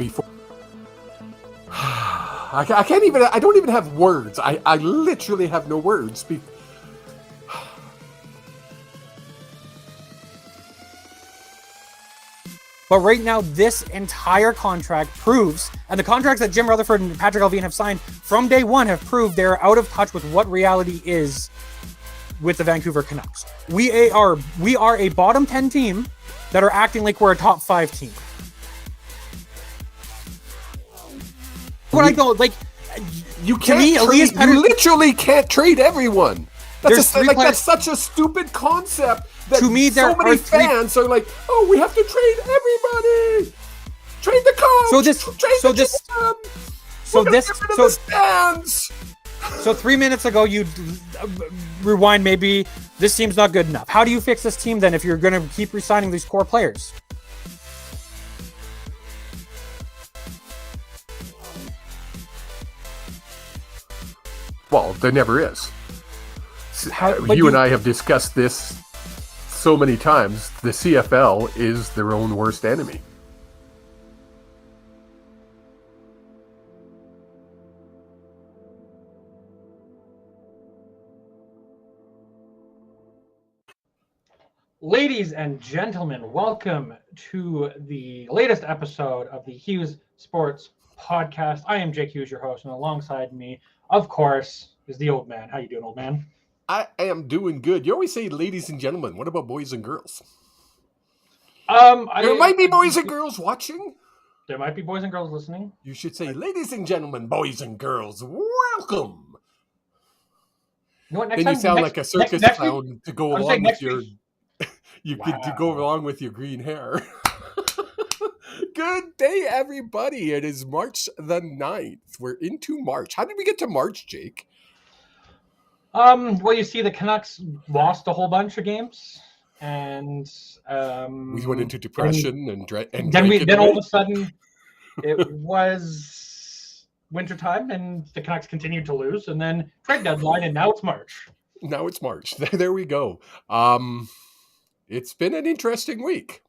before. I can't even. I don't even have words. I literally have no words. But right now, this entire contract proves, and the contracts that Jim Rutherford and Patrick Allvin have signed from day one have proved they're out of touch with what reality is with the Vancouver Canucks. We are a bottom 10 team that are acting like we're a top 5 team. What I don't like, you can't. You literally can't trade everyone. That's such a stupid concept. That to me, so many fans are like, "Oh, we have to trade everybody. Trade the coach. The stands." So 3 minutes ago, you rewind. Maybe this team's not good enough. How do you fix this team then if you're going to keep re-signing these core players? Well, there never is. You and I have discussed this so many times. The CFL is their own worst enemy. Ladies and gentlemen, welcome to the latest episode of the Hughes Sports Podcast. I am Jake Hughes, your host, and alongside me, of course, is the old man. How you doing, old man? I am doing good. You always say ladies and gentlemen. What about boys and girls? There might be boys and girls watching. There might be boys and girls listening. You should say, ladies and gentlemen, boys and girls, welcome. You know what, then you sound like a circus clown to go along with your... to go along with your green hair. Good day, everybody. It is March the 9th. We're into March. How did we get to March, Jake? Well, you see, the Canucks lost a whole bunch of games, and we went into depression and then all of a sudden it was wintertime, and the Canucks continued to lose, and then trade deadline, and now it's March. Now it's March. There we go. It's been an interesting week.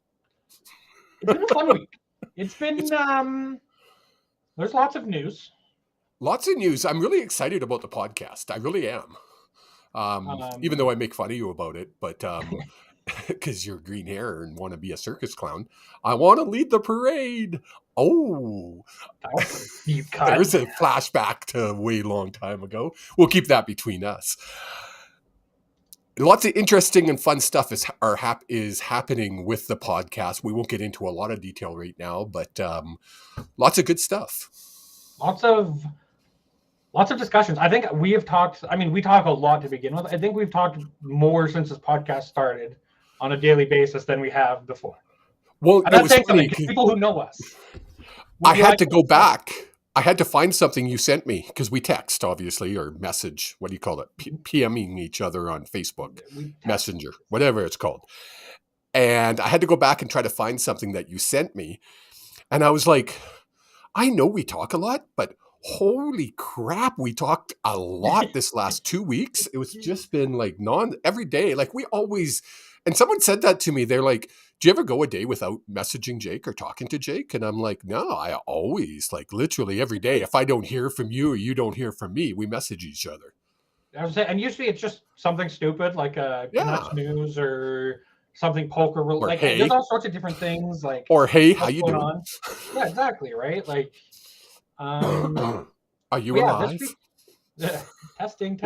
It's been a fun week. It's been there's lots of news. Lots of news. I'm really excited about the podcast. I really am. Even though I make fun of you about it, but because you're green hair and want to be a circus clown, I want to lead the parade. Oh, there's a flashback to a way long time ago. We'll keep that between us. Lots of interesting and fun stuff is happening with the podcast. We won't get into a lot of detail right now, but lots of good stuff. Lots of discussions. I think we have talked. I mean, we talk a lot to begin with. I think we've talked more since this podcast started on a daily basis than we have before. Well, I'm not saying something, people who know us. I had to go back. I had to find something you sent me because we text, obviously, or message. What do you call it? PMing each other on Facebook, Messenger, whatever it's called. And I had to go back and try to find something that you sent me. And I was like, I know we talk a lot, but holy crap, we talked a lot this last 2 weeks. It was just been like every day. Like we always, and someone said that to me. They're like, do you ever go a day without messaging Jake or talking to Jake? And I'm like, no, I always, like literally every day. If I don't hear from you or you don't hear from me, we message each other. I was saying, and usually it's just something stupid like Canucks news or something poker related. Like hey. There's all sorts of different things. Like or hey, how you doing? On. Yeah, exactly. Right. Like, are you alive? Testing.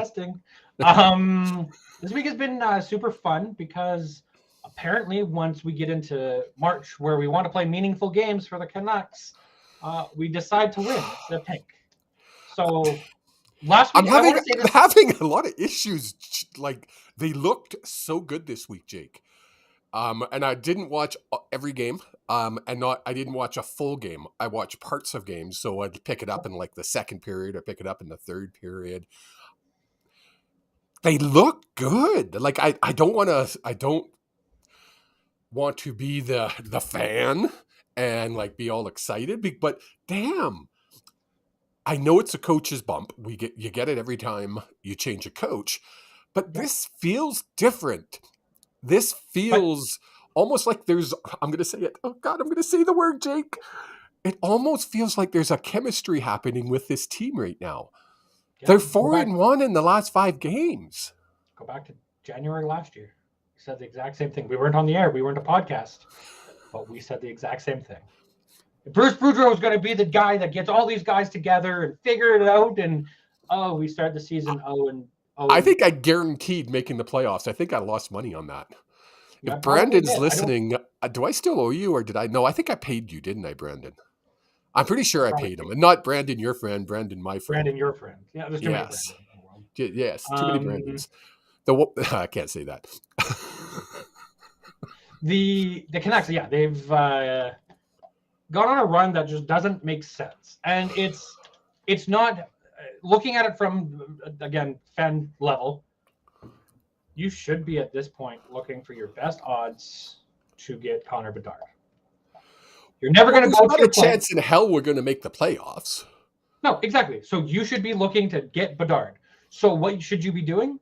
This week has been super fun because apparently once we get into March where we want to play meaningful games for the Canucks, we decide to win the pink. So last week I'm having a lot of issues. Like they looked so good this week, Jake. And I didn't watch every game. I didn't watch a full game. I watched parts of games. So I'd pick it up in like the second period or pick it up in the third period. They look good. Like I don't want to be the fan and like be all excited, but damn, I know it's a coach's bump. You get it every time you change a coach, but this feels different. This feels almost like I'm going to say it. Oh God, I'm going to say the word, Jake. it almost feels like there's a chemistry happening with this team right now. Yeah, They're 4-1 in the last 5 games. Go back to January last year. We said the exact same thing. We weren't on the air. We weren't a podcast, but we said the exact same thing. Bruce Boudreau is going to be the guy that gets all these guys together and figure it out. And we start the season 0-0. I think I guaranteed making the playoffs. I think I lost money on that. Yeah, If Brandon's listening, do I still owe you or did I? No, I think I paid you, didn't I, Brandon? I'm pretty sure I paid him. And not Brandon, your friend, Brandon, my friend. Brandon, your friend. Yeah, there's too many Brandons in the world. Yes, too many Brandons. I can't say that. The Canucks, yeah, they've gone on a run that just doesn't make sense. And it's not, looking at it from, again, fan level, you should be at this point looking for your best odds to get Connor Bedard. You're never going to go to a chance in hell we're going to make the playoffs. No, exactly. So you should be looking to get Bedard. So what should you be doing?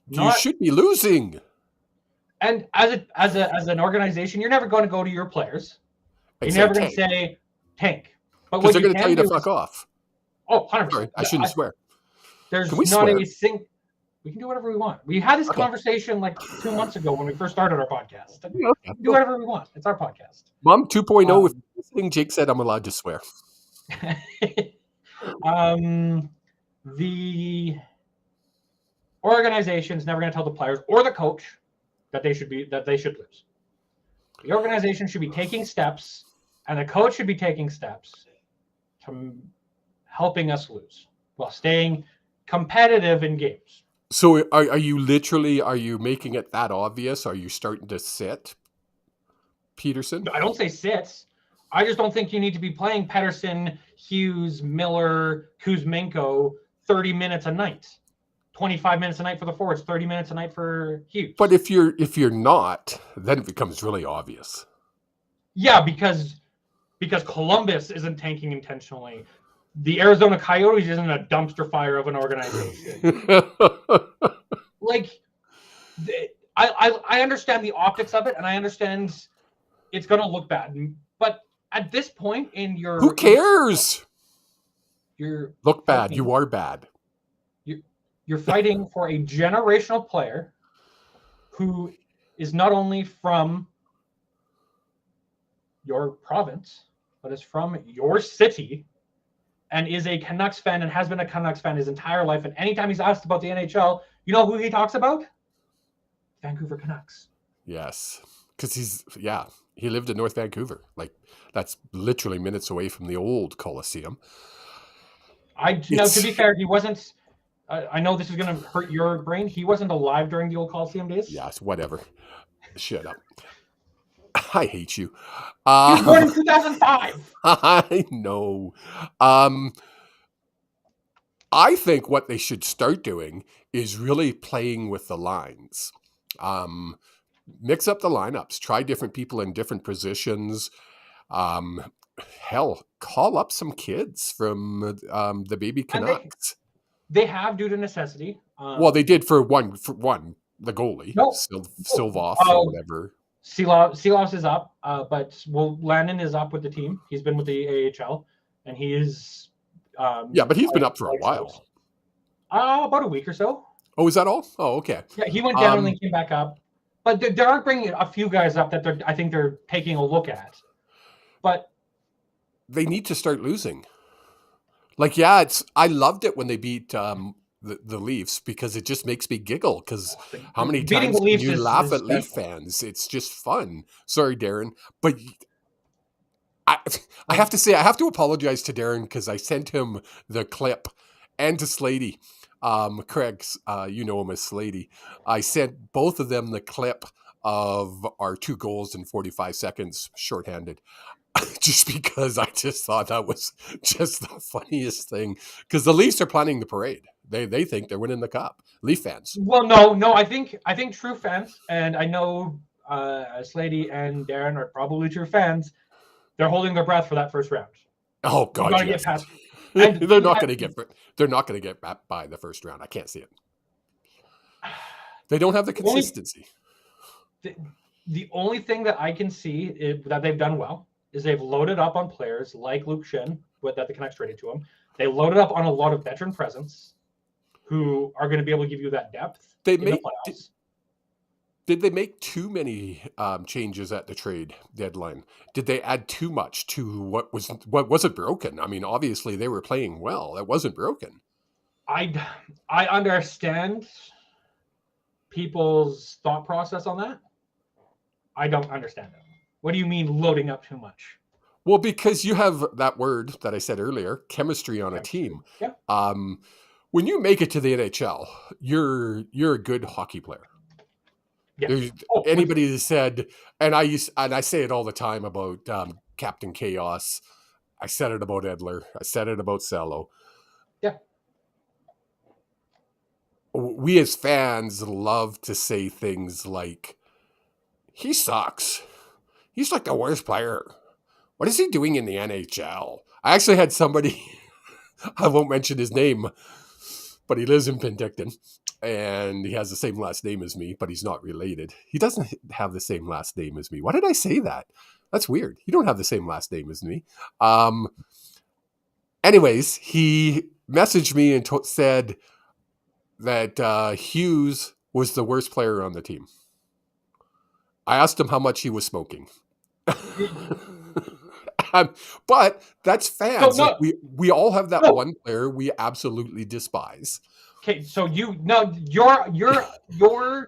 You should be losing. And as an organization, you're never going to go to your players. You're never going to say tank. But what they're going to tell you to fuck off. Oh, 100%. Sorry, I shouldn't swear. There's not a single. We can do whatever we want. We had this conversation like 2 months ago when we first started our podcast. We can do whatever we want. It's our podcast. Mom 2.0, if listening, Jake said I'm allowed to swear. The organization's never going to tell the players or the coach that they should lose. The organization should be taking steps, and the coach should be taking steps to helping us lose while staying competitive in games. So are you making it that obvious? Are you starting to sit Peterson? I don't say sits. I just don't think you need to be playing Pettersson, Hughes, Miller, Kuzmenko 30 minutes a night. 25 minutes a night for the forwards, 30 minutes a night for Hughes. But if you're not, then it becomes really obvious. Yeah, because Columbus isn't tanking intentionally. The Arizona Coyotes isn't a dumpster fire of an organization. I understand the optics of it, and I understand it's going to look bad. But at this point in your... Who cares? You're look bad. Fighting, you are bad. You're fighting for a generational player who is not only from your province, but is from your city and is a Canucks fan and has been a Canucks fan his entire life. And anytime he's asked about the NHL, you know who he talks about? Vancouver Canucks. Yes, because he lived in North Vancouver. Like, that's literally minutes away from the old Coliseum. To be fair, he wasn't... I know this is going to hurt your brain. He wasn't alive during the old Coliseum days. Yes, whatever. Shut up. I hate you. He was born in 2005. I know. I think what they should start doing is really playing with the lines. Mix up the lineups. Try different people in different positions. Hell, call up some kids from the baby Canucks. They have due to necessity. Well, they did for one, the goalie, Silvoff or whatever. Silovs is up, but Landon is up with the team. He's been with the AHL, and he is. But he's been up for a while. About a week or so. Oh, is that all? Oh, okay. Yeah, he went down and then came back up. But they are bringing a few guys up that I think they're taking a look at. But they need to start losing. Like, I loved it when they beat the Leafs because it just makes me giggle because how many times can you laugh at Leaf fans? It's just fun. Sorry, Darren. But I have to say, I have to apologize to Darren because I sent him the clip and to Slady. Craig, you know him as Slady. I sent both of them the clip of our 2 goals in 45 seconds shorthanded. Just because I just thought that was just the funniest thing. Because the Leafs are planning the parade. They think they're winning the cup. Leaf fans. Well, no. I think true fans, and I know Slady and Darren are probably true fans. They're holding their breath for that first round. Oh God, yes. They're not going to get by the first round. I can't see it. They don't have the consistency. The only thing that I can see that they've done well is they've loaded up on players like Luke Shin, that the Canucks traded to him. They loaded up on a lot of veteran presence who are going to be able to give you that depth in the playoffs. Did they make too many changes at the trade deadline? Did they add too much to what wasn't broken? I mean, obviously they were playing well. It wasn't broken. I understand people's thought process on that. I don't understand it. What do you mean loading up too much? Well, because you have that word that I said earlier, chemistry on a team. Yeah. When you make it to the NHL, you're a good hockey player. Yeah. Anybody that said, and I say it all the time about Captain Chaos. I said it about Edler. I said it about Salo. Yeah. We as fans love to say things like, he sucks. He's like the worst player. What is he doing in the NHL? I actually had somebody, I won't mention his name, but he lives in Penticton. And he has the same last name as me, but he's not related. He doesn't have the same last name as me. Why did I say that? That's weird. You don't have the same last name as me. Anyways, he messaged me and said that Hughes was the worst player on the team. I asked him how much he was smoking. But that's fans. So, no, like we all have that one player we absolutely despise. Okay, so your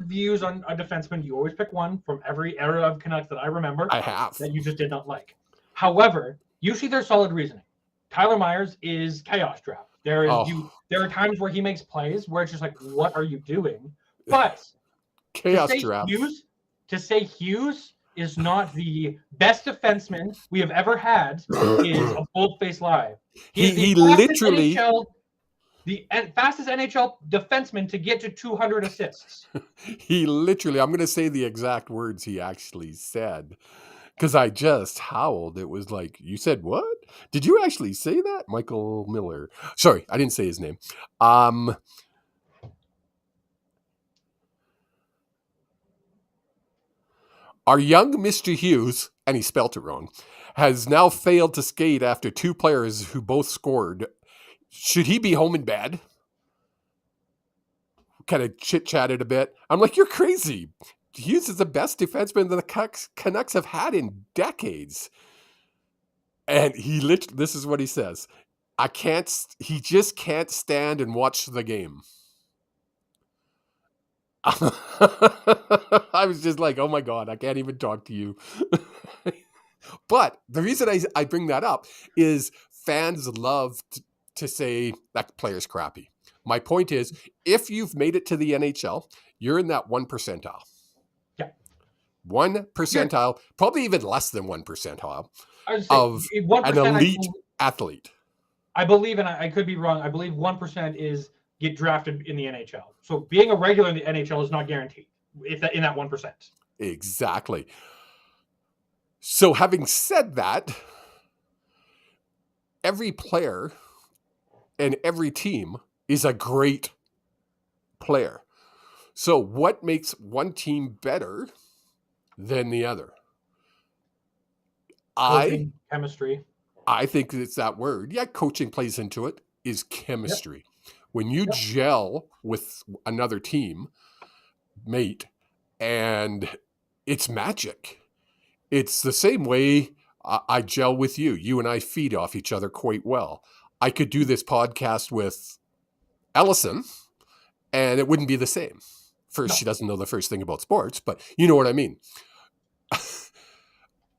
views on a defenseman, you always pick one from every era of Canucks that I remember. I have. That you just did not like. However, usually there's solid reasoning. Tyler Myers is chaos draft. There are times where he makes plays where it's just like, what are you doing? But chaos draft. To say Hughes is not the best defenseman we have ever had is a bold-faced lie. He literally the fastest NHL defenseman to get to 200 assists. He literally, I'm going to say the exact words he actually said, because I just howled. It was like, you said what? Did you actually say that? Michael Miller. Sorry, I didn't say his name. Our young Mr. Hughes, and he spelt it wrong, has now failed to skate after two players who both scored. Should he be home in bed? Kind of chit-chatted a bit. I'm like, you're crazy. Hughes is the best defenseman that the Canucks have had in decades. And this is what he says. He just can't stand and watch the game. I was just like, oh my God, I can't even talk to you. But the reason I bring that up is fans love to say that player's crappy. My point is, if you've made it to the NHL, you're in that 1 percentile. Yeah. 1 percentile, probably even less than 1 percentile of an elite athlete. I believe, and I could be wrong, I believe 1% is get drafted in the NHL. So being a regular in the NHL is not guaranteed in that 1%. Exactly. So having said that, every player and every team is a great player. So what makes one team better than the other? Chemistry. I think it's that word. Yeah, coaching plays into it, is chemistry. Yep. When you gel with another team mate, and it's magic. It's the same way I gel with you. You and I feed off each other quite well. I could do this podcast with Ellison, and it wouldn't be the same. First, she doesn't know the first thing about sports, but you know what I mean.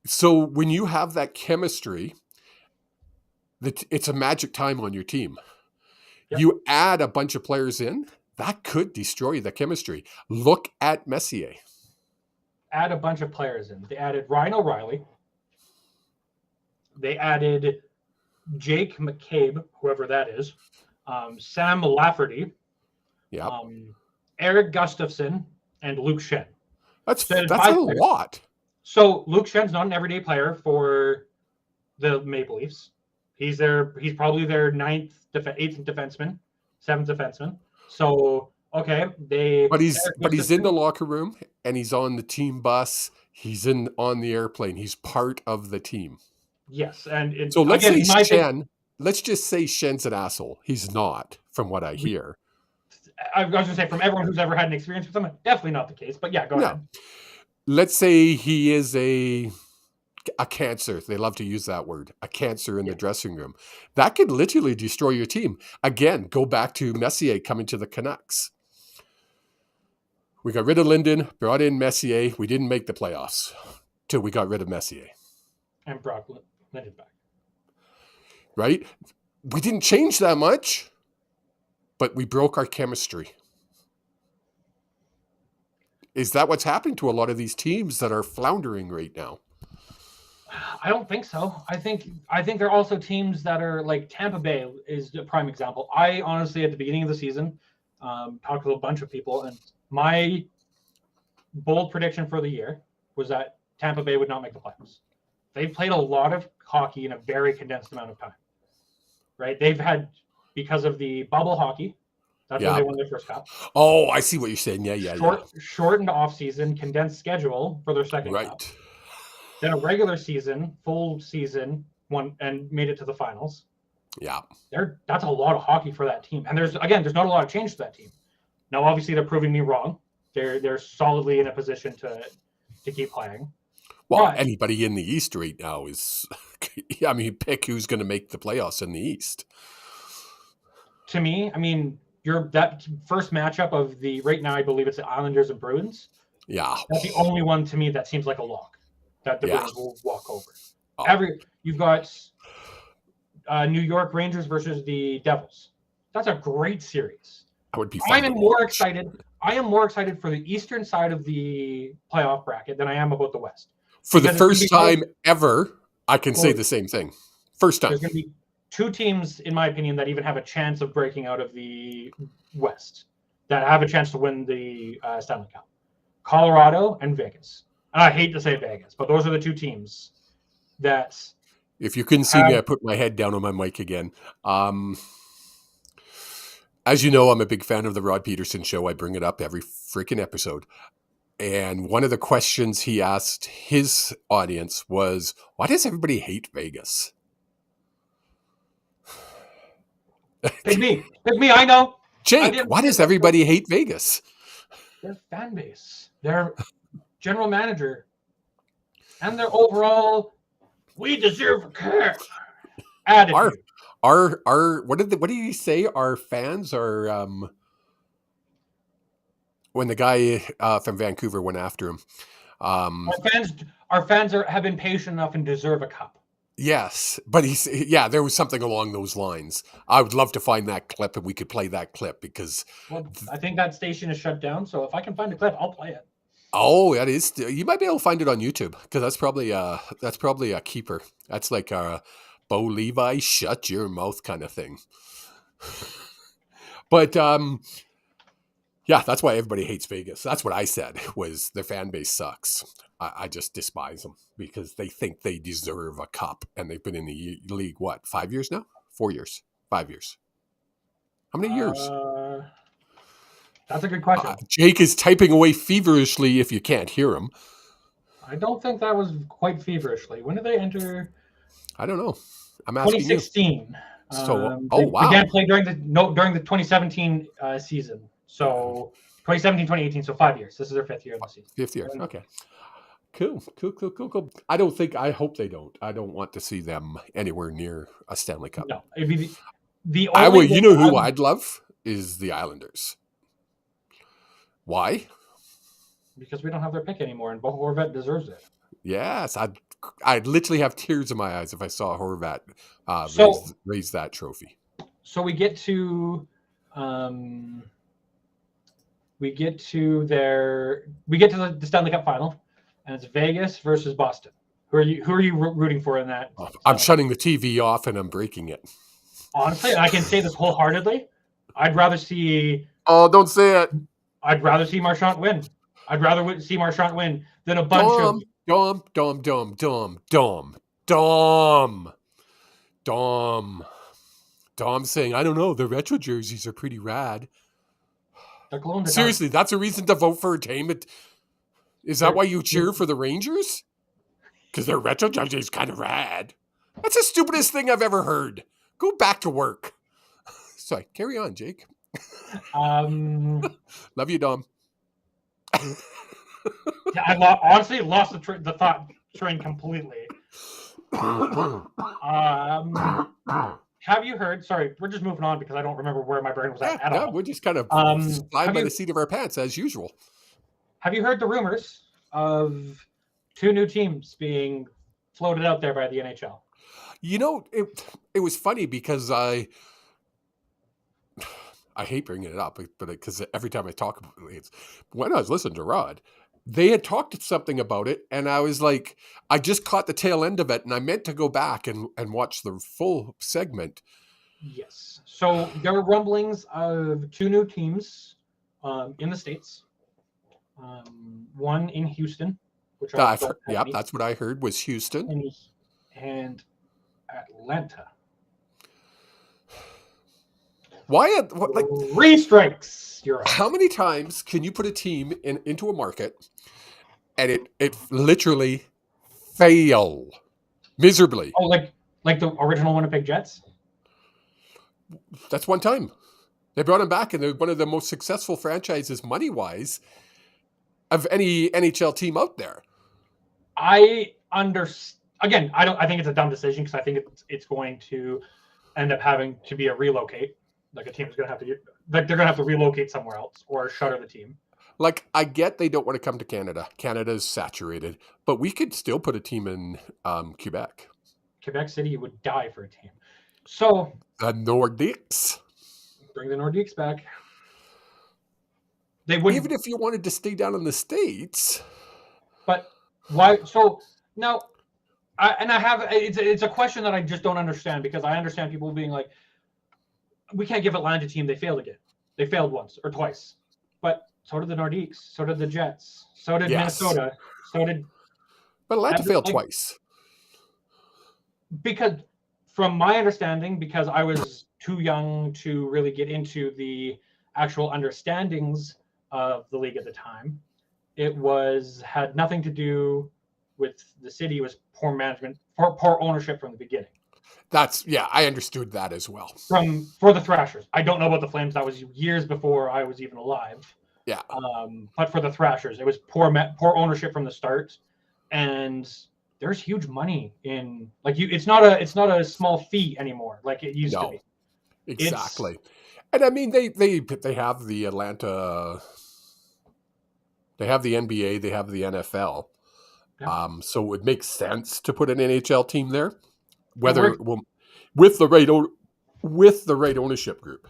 So when you have that chemistry, it's a magic time on your team. Yep. You add a bunch of players in, that could destroy the chemistry. Look at Messier. Add a bunch of players in. They added Ryan O'Reilly. They added Jake McCabe, whoever that is. Sam Lafferty. Yeah. Eric Gustafson and Luke Shen. That's a lot. So Luke Shen's not an everyday player for the Maple Leafs. He's probably their 8th defenseman, 7th defenseman. So okay, But he's in the locker room and he's on the team bus. He's on the airplane. He's part of the team. Yes, and So let's again, say in my opinion, Shen. Let's just say Shen's an asshole. He's not, from what I hear. I was going to say, from everyone who's ever had an experience with someone, definitely not the case. But yeah, go No. ahead. Let's say he is a cancer. They love to use that word, a cancer in the dressing room. That could literally destroy your team. Again, go back to Messier coming to the Canucks. We got rid of Linden, brought in Messier. We didn't make the playoffs till we got rid of Messier. And brought Linden back. Right? We didn't change that much, but we broke our chemistry. Is that what's happening to a lot of these teams that are floundering right now? I don't think so. I think there are also teams that are like Tampa Bay is a prime example. I honestly, at the beginning of the season, talked to a bunch of people, and my bold prediction for the year was that Tampa Bay would not make the playoffs. They've played a lot of hockey in a very condensed amount of time. Right? They've had, because of the bubble hockey, that's when they won their first cup. Oh, I see what you're saying. Yeah. Shortened off-season, condensed schedule for their second cup. Then a regular season, full season, won and made it to the finals. Yeah. That's a lot of hockey for that team. And there's not a lot of change to that team. Now, obviously, they're proving me wrong. They're solidly in a position to keep playing. Well, anybody in the East right now is, I mean, pick who's going to make the playoffs in the East. To me, I mean, that first matchup of the, right now, I believe it's the Islanders and Bruins. Yeah. That's the only one to me that seems like a lock that the Bruins will walk over. You've got New York Rangers versus the Devils. That's a great series. That would be fun. I am more excited for the eastern side of the playoff bracket than I am about the West. For the first time ever, I can say the same thing. First time. There's going to be two teams, in my opinion, that even have a chance of breaking out of the West, that have a chance to win the Stanley Cup. Colorado and Vegas. And I hate to say Vegas, but those are the two teams that... If you couldn't see me, I put my head down on my mic again. As you know, I'm a big fan of the Rod Peterson show. I bring it up every freaking episode. And one of the questions he asked his audience was, why does everybody hate Vegas? Pick me, I know. Jake, why does everybody hate Vegas? Their fan base, their general manager, and their overall, we deserve a care attitude. What did he say? Our fans are when the guy from Vancouver went after him. Our fans have been patient enough and deserve a cup. Yes, but there was something along those lines. I would love to find that clip and we could play that clip because I think that station is shut down. So if I can find a clip, I'll play it. Oh, that is. You might be able to find it on YouTube because that's probably a keeper. That's like a Bo Levi, shut your mouth kind of thing. But yeah, that's why everybody hates Vegas. That's what I said, was their fan base sucks. I just despise them because they think they deserve a cup. And they've been in the league, what, 5 years now? 4 years? 5 years? How many years? That's a good question. Jake is typing away feverishly if you can't hear him. I don't think that was quite feverishly. When did they enter? I don't know. I'm asking 2016. You. So, wow. Began playing during the 2017 season. So 2017, 2018, so 5 years. This is their fifth year in the season. Fifth year, okay. Cool. I hope they don't. I don't want to see them anywhere near a Stanley Cup. No, it'd be the only... You know who I'd love is the Islanders. Why? Because we don't have their pick anymore, and Bo Horvat deserves it. Yes, I'd literally have tears in my eyes if I saw Horvat raise that trophy. So we get to the Stanley Cup final, and it's Vegas versus Boston. Who are you rooting for in that? I'm shutting the TV off and I'm breaking it. Honestly, and I can say this wholeheartedly, I'd rather see... Oh, don't say it. I'd rather see Marchand win. I'd rather see Marchand win than a bunch of... Dom saying, I don't know, the retro jerseys are pretty rad. Seriously, that's a reason to vote for a team. Is that why you cheer for the Rangers? Because their retro jersey is kind of rad. That's the stupidest thing I've ever heard. Go back to work. Sorry, carry on, Jake. Love you, Dom. Yeah, honestly lost the thought train completely. Have you heard? Sorry, we're just moving on because I don't remember where my brain was at Yeah, all. we're just kind of flying by the seat of our pants as usual. Have you heard the rumors of 2 new teams being floated out there by the NHL? You know, it was funny because I hate bringing it up, but because every time I talk about it, it's when I was listening to Rod, they had talked something about it, and I was like, I just caught the tail end of it, and I meant to go back and watch the full segment. Yes. So there were rumblings of 2 new teams in the States. One in Houston, which that's what I heard was Houston and Atlanta. Why? 3 strikes. You're up. How many times can you put a team into a market and it literally fail miserably? Oh, like the original Winnipeg Jets? That's one time. They brought him back, and they're one of the most successful franchises money-wise of any NHL team out there. I understand. Again, I think it's a dumb decision because I think it's going to end up having to be a relocate. Like a team's going to have to they're going to have to relocate somewhere else or shutter the team. Like, I get they don't want to come to Canada. Canada's saturated, but we could still put a team in Quebec. Quebec City would die for a team. So the Nordiques. Bring the Nordiques back. They wouldn't, even if you wanted to stay down in the States. But why? So now, it's a question that I just don't understand, because I understand people being like, we can't give Atlanta a team. They failed again. They failed once or twice. But so did the Nordiques. So did the Jets. So did Minnesota. So did. But Atlanta failed twice. Because from my understanding, because I was too young to really get into the actual understandings of the league at the time, it had nothing to do with the city. It was poor management, poor ownership from the beginning. I understood that as well. For the Thrashers. I don't know about the Flames. That was years before I was even alive. Yeah. But for the Thrashers, it was poor ownership from the start, and there's huge money in it's not a small fee anymore like it used to be. Exactly. And I mean they have the Atlanta, they have the NBA, they have the NFL. Yeah. So it would make sense to put an NHL team there, with the right ownership group.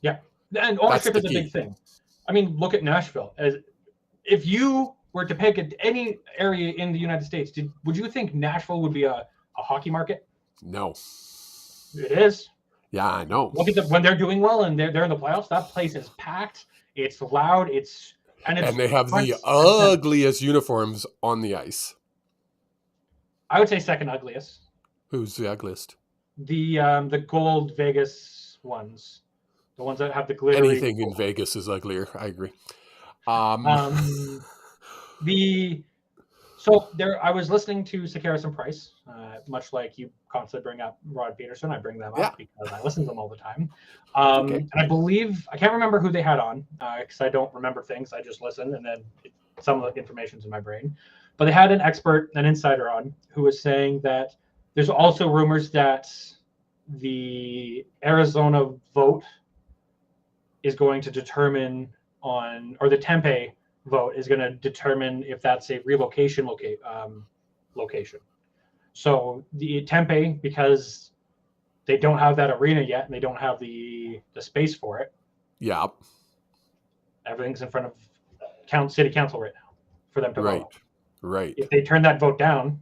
Yeah. And ownership is a big thing. I mean, look at Nashville. If you were to pick any area in the United States, would you think Nashville would be a hockey market? No. It is. Yeah, I know. Look at when they're doing well and they're in the playoffs. That place is packed. It's loud. And they have the ugliest uniforms on the ice. I would say second ugliest. Who's the ugliest? The gold Vegas ones. The ones that have the glittery. Anything in Vegas is uglier. I agree. So there, I was listening to Sakaris and Price, much like you constantly bring up Rod Peterson. I bring them up because I listen to them all the time. And I believe, I can't remember who they had on because I don't remember things. I just listen, and then some of the information's in my brain. But they had an insider on, who was saying that there's also rumors that the Arizona vote is going to determine or the Tempe vote is going to determine if that's a relocation location. So the Tempe, because they don't have that arena yet and they don't have the space for it. Yeah. Everything's in front of city council right now for them to vote. Right. If they turn that vote down,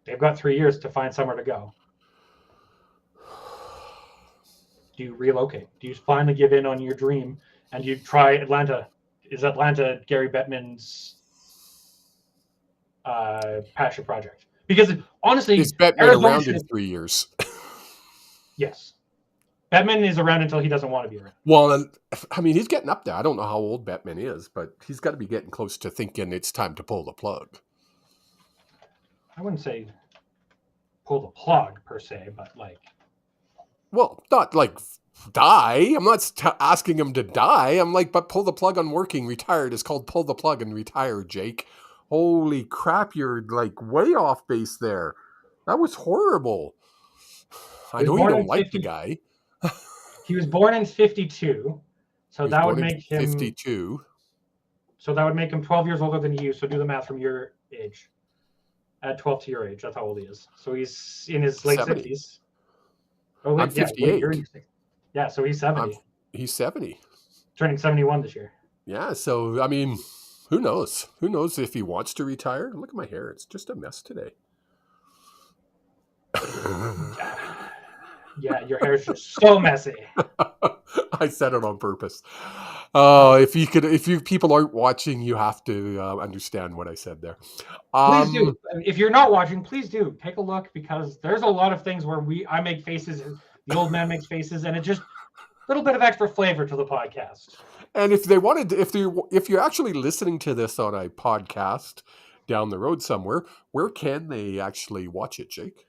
they've got 3 years to find somewhere to go. Do you relocate? Do you finally give in on your dream and you try Atlanta? Is Atlanta Gary Bettman's passion project? Because honestly, is Bettman around in 3 years? Yes. Bettman is around until he doesn't want to be around. Well, I mean, he's getting up there. I don't know how old Bettman is, but he's got to be getting close to thinking it's time to pull the plug. I wouldn't say pull the plug per se, but like, well, not like die. I'm not asking him to die. I'm like, but pull the plug on working retired is called pull the plug and retire, Jake. Holy crap, you're like way off base there. That was horrible. I he was know you born don't in like the 50. guy. He was born in 52, so He was that would born in make him 52. So that would make him 12 years older than you. So do the math from your age. Add 12 to your age. That's how old he is. So he's in his late 70. 60s. Oh, I'm 58. you're in your 60s. Yeah, so he's 70. He's 70. Turning 71 this year. Yeah, so, I mean, who knows? Who knows if he wants to retire? Look at my hair. It's just a mess today. Yeah, your hair's just so messy. I said it on purpose. If you people aren't watching, you have to understand what I said there. Please do. If you're not watching, please do take a look, because there's a lot of things where I make faces, the old man makes faces, and it just a little bit of extra flavor to the podcast. And if they wanted, if you're actually listening to this on a podcast down the road somewhere, where can they actually watch it, Jake?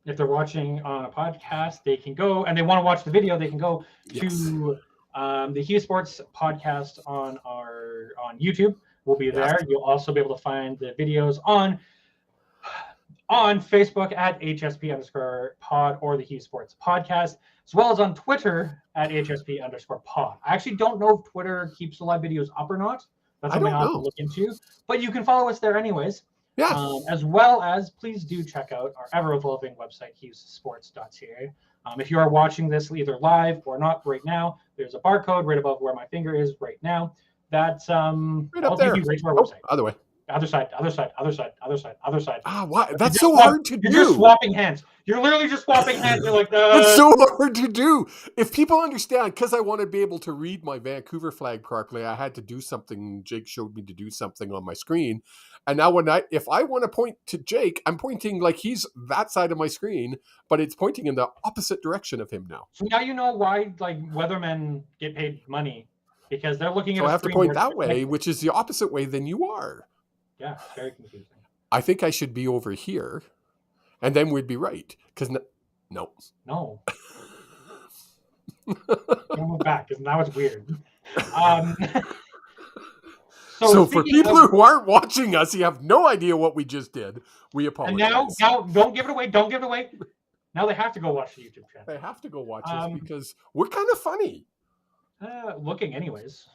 If they're watching on a podcast, they can go, and they want to watch the video, they can go to the Hughes Sports podcast on YouTube. We'll be there. You'll also be able to find the videos on Facebook at HSP_pod or the Hughes Sports podcast, as well as on Twitter at HSP_pod. I actually don't know if Twitter keeps the live videos up or not. That's something I'll have to look into. But you can follow us there anyways. Yeah. As well as, please do check out our ever-evolving website, HughesSports.ca. If you are watching this either live or not right now, there's a barcode right above where my finger is right now. That's right up there. Take you right to our website. Other way. Other side. Ah, why? That's so hard to do. You're just swapping hands. You're literally just swapping hands. You're like, It's so hard to do. If people understand, because I want to be able to read my Vancouver flag properly, I had to do something. Jake showed me to do something on my screen. And now if I want to point to Jake, I'm pointing like he's that side of my screen, but it's pointing in the opposite direction of him now. So now you know why like weathermen get paid money, because they're looking at I have to point that way, which is the opposite way than you are. Yeah, very confusing. I think I should be over here, and then we'd be right. Because no. Move back, because now it's weird. So for people who aren't watching us, you have no idea what we just did. We apologize. And now, don't give it away. Don't give it away. Now they have to go watch the YouTube channel. They have to go watch us because we're kind of funny. Looking, anyways.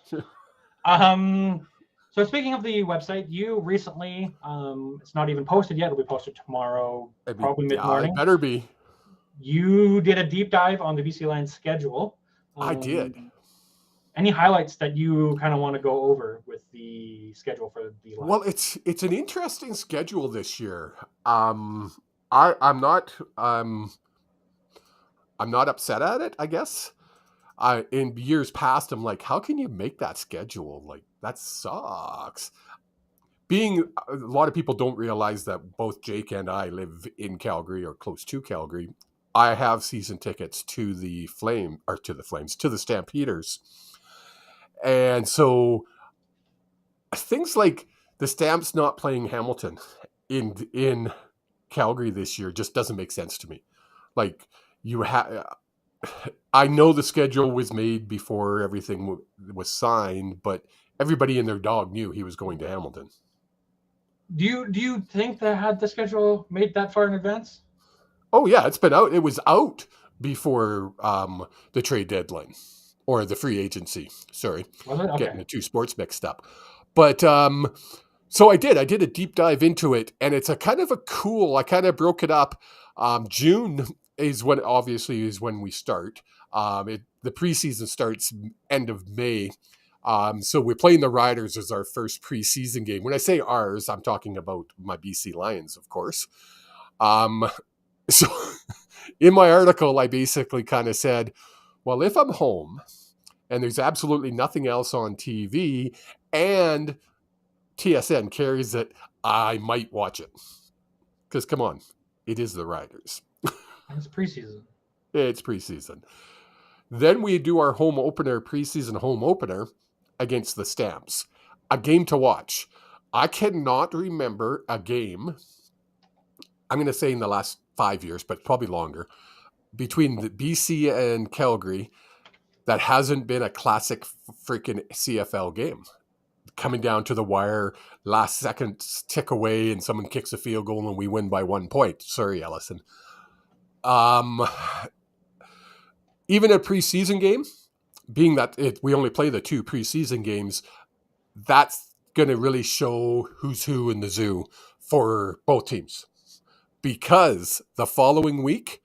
So speaking of the website, you recently, it's not even posted yet. It'll be posted tomorrow, probably mid-morning. It better be. You did a deep dive on the BC Lions schedule. I did. Any highlights that you kind of want to go over with the schedule for the Lions? Well, it's an interesting schedule this year. I'm not upset at it, I guess. In years past, I'm like, how can you make that schedule? Like, that sucks. A lot of people don't realize that both Jake and I live in Calgary or close to Calgary. I have season tickets to the Stampeders. And so things like the Stamps not playing Hamilton in Calgary this year just doesn't make sense to me. Like, I know the schedule was made before everything was signed, but everybody and their dog knew he was going to Hamilton. Do you think they had the schedule made that far in advance? Oh yeah, it's been out. It was out before the trade deadline or the free agency. Sorry, Okay. Getting the two sports mixed up. But so I did a deep dive into it, and it's I kind of broke it up. June is when we start. The preseason starts end of May. So we're playing the Riders as our first preseason game. When I say ours, I'm talking about my BC Lions, of course. So in my article, I basically kind of said, well, if I'm home and there's absolutely nothing else on TV and TSN carries it, I might watch it. Because come on, it is the Riders. It's preseason. It's preseason. Then we do our preseason home opener against the Stamps. A game to watch. I cannot remember a game I'm going to say in the last 5 years, but probably longer, between the BC and Calgary, that hasn't been a classic freaking CFL game. Coming down to the wire, last second tick away, and someone kicks a field goal and we win by 1 point. Sorry, Ellison. Even a preseason game, being that we only play the 2 preseason games, that's going to really show who's who in the zoo for both teams. Because the following week,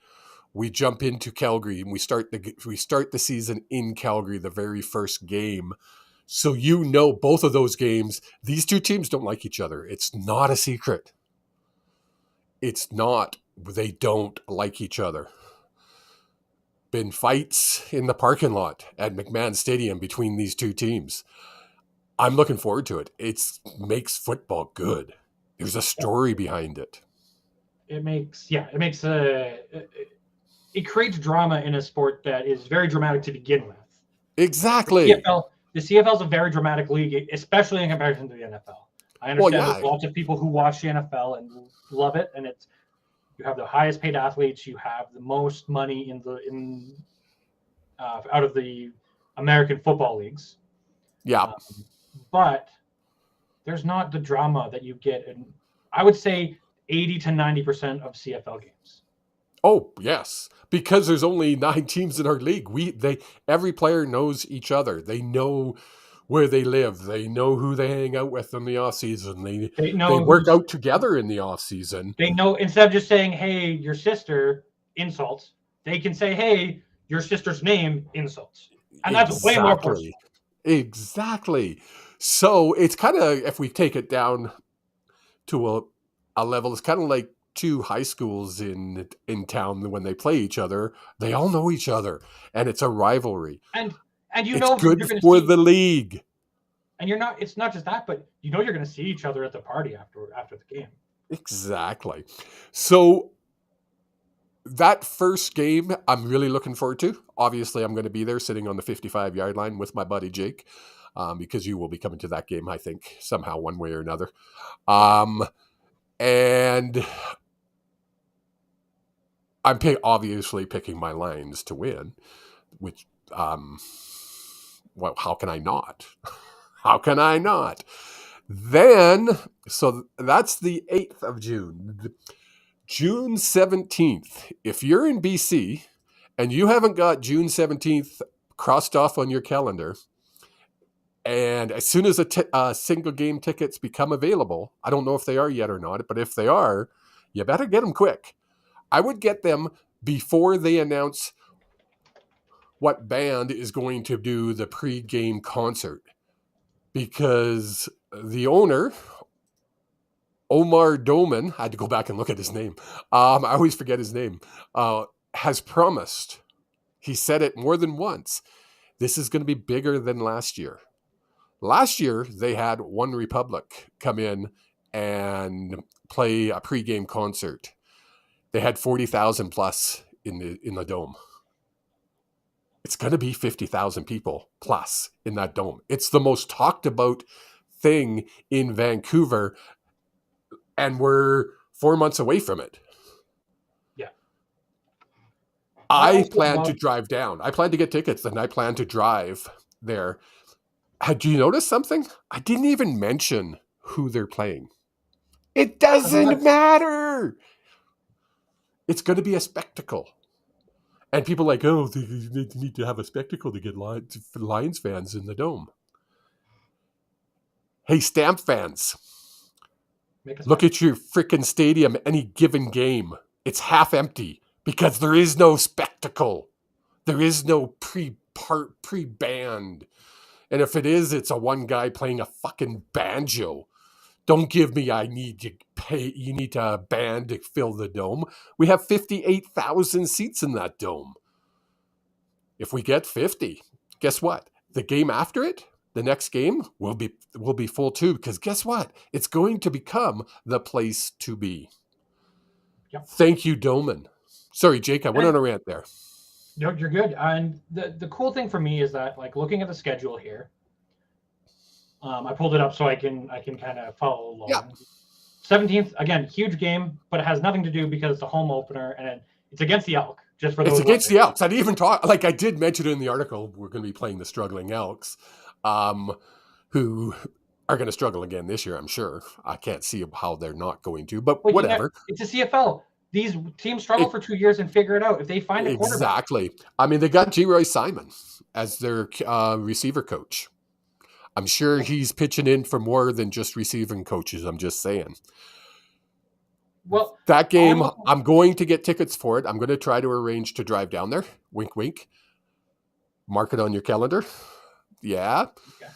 we jump into Calgary and we start the season in Calgary, the very first game. So both of those games, these 2 teams don't like each other. It's not a secret. It's not. They don't like each other. Been fights in the parking lot at McMahon Stadium between these 2 teams. I'm looking forward to it. It makes football good. There's a story behind it. It creates drama in a sport that is very dramatic to begin with. Exactly. The CFL is a very dramatic league, especially in comparison to the NFL. I understand there's lots of people who watch the NFL and love it, and you have the highest paid athletes, you have the most money out of the American football leagues. Yeah. But there's not the drama that you get in, I would say, 80 to 90% of CFL games. Oh, yes. Because there's only 9 teams in our league. Every player knows each other. They know where they live. They know who they hang out with in the offseason. They work out together in the offseason. They know, instead of just saying, hey, your sister, insults, they can say, hey, your sister's name, insults. And that's way more personal. Exactly. So it's kind of, if we take it down to a level, it's kind of like 2 high schools in town. When they play each other, they all know each other, and it's a rivalry. And it's good for the league. And it's not just that, but you're going to see each other at the party after the game. Exactly. So that first game, I'm really looking forward to. Obviously, I'm going to be there sitting on the 55-yard line with my buddy Jake, because you will be coming to that game, I think, somehow, one way or another. And I'm obviously picking my Lions to win, which, well, how can I not? How can I not? Then, so that's the 8th of June. June 17th, if you're in BC and you haven't got June 17th crossed off on your calendar, and as soon as single game tickets become available, I don't know if they are yet or not, but if they are, you better get them quick. I would get them before they announce what band is going to do the pre-game concert, because the owner, Omar Doman, I had to go back and look at his name. I always forget his name. Has promised. He said it more than once. This is going to be bigger than last year. Last year, they had One Republic come in and play a pregame concert. They had 40,000 plus in the dome. It's going to be 50,000 people plus in that dome. It's the most talked about thing in Vancouver, and we're 4 months away from it. Yeah. I plan to drive down. I plan to get tickets, and I plan to drive there. Had you noticed something? I didn't even mention who they're playing. It doesn't matter. It's going to be a spectacle. And people are like, oh, they need to have a spectacle to get Lions fans in the dome. Hey, Stamp fans, look at your freaking stadium any given game. It's half empty because there is no spectacle. There is no pre-band. And if it is, it's a one guy playing a fucking banjo. Don't give me you need a band to fill the dome. We have 58,000 seats in that dome. If we get 50, guess what? The game after it, the next game will be full too, because guess what? It's going to become the place to be. Yep. Thank you, Doman. Sorry, Jake, I went on a rant there. You're good. And the cool thing for me is that, like, looking at the schedule here, I pulled it up so I can kind of follow along. Yeah. 17th, again, huge game, but it has nothing to do because it's a home opener and it's against the Elk. Just for those. It's against the Elks. I didn't even talk. Like I did mention in the article, we're going to be playing the struggling Elks, who are going to struggle again this year. I'm sure. I can't see how they're not going to, but whatever. It's a CFL. These teams struggle for 2 years and figure it out if they find a quarterback. Exactly. I mean, they got G. Roy Simon as their receiver coach. I'm sure he's pitching in for more than just receiving coaches. I'm just saying. Well, that game, I'm going to get tickets for it. I'm going to try to arrange to drive down there. Wink, wink. Mark it on your calendar. Yeah. Okay.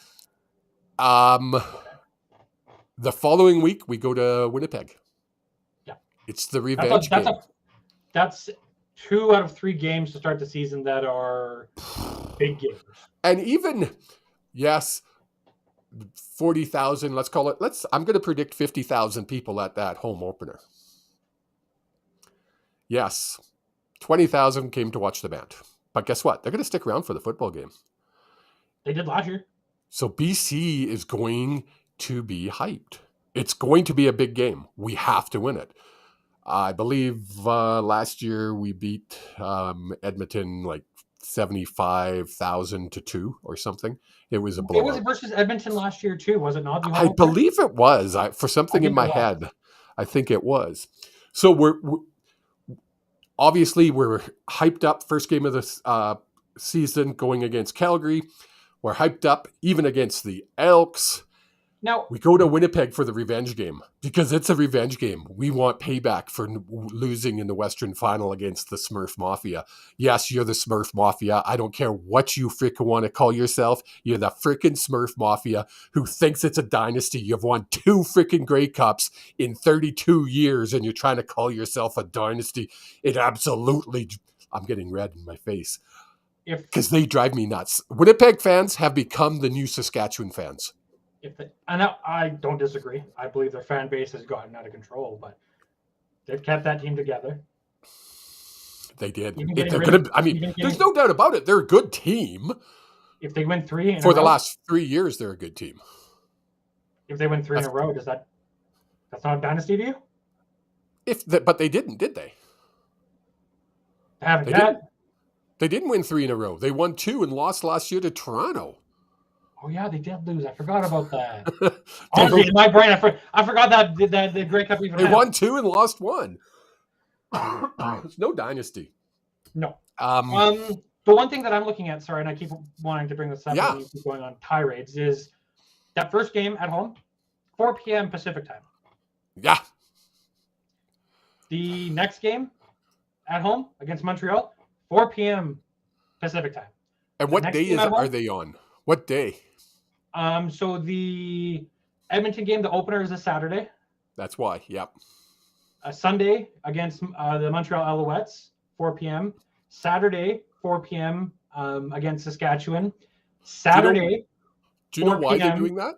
The following week, we go to Winnipeg. Yeah. It's the revenge game. That's 2 out of 3 games to start the season that are big games. And even, yes, 40,000, let's call it. I'm going to predict 50,000 people at that home opener. Yes, 20,000 came to watch the band. But guess what? They're going to stick around for the football game. They did last year. So BC is going to be hyped. It's going to be a big game. We have to win it. I believe last year we beat Edmonton like 75,000 to 2 or something. It was a blowout. It was versus Edmonton last year too, was it not? I believe it was. For something in my head, I think it was. So we're obviously hyped up. First game of the season going against Calgary. We're hyped up even against the Elks. Now we go to Winnipeg for the revenge game because it's a revenge game. We want payback for losing in the Western Final against the Smurf Mafia. Yes, you're the Smurf Mafia. I don't care what you freaking want to call yourself. You're the freaking Smurf Mafia who thinks it's a dynasty. You've won 2 freaking Grey Cups in 32 years and you're trying to call yourself a dynasty. It absolutely, I'm getting red in my face because they drive me nuts. Winnipeg fans have become the new Saskatchewan fans. And I don't disagree. I believe their fan base has gotten out of control, but they've kept that team together. They did. There's no doubt about it. They're a good team. If they win 3 in for a the row, last 3 years, they're a good team. If they win 3 in a row, that's not a dynasty to you? But they didn't, did they? They haven't yet. They didn't win 3 in a row. They won 2 and lost last year to Toronto. Oh yeah, they did lose. I forgot about that. Honestly, in my brain, I forgot that the Grey Cup even. They won 2 and lost 1. It's no dynasty. No. The one thing that I'm looking at, sorry, and I keep wanting to bring this up, and keep going on tirades, is that first game at home, 4 p.m. Pacific time. Yeah. The next game at home against Montreal, 4 p.m. Pacific time. And what day are they on? What day? So the Edmonton game, the opener is a Saturday. That's why, yep. A Sunday against the Montreal Alouettes, 4 p.m. Saturday, 4 p.m. Against Saskatchewan. Saturday. Do you know why they're doing that?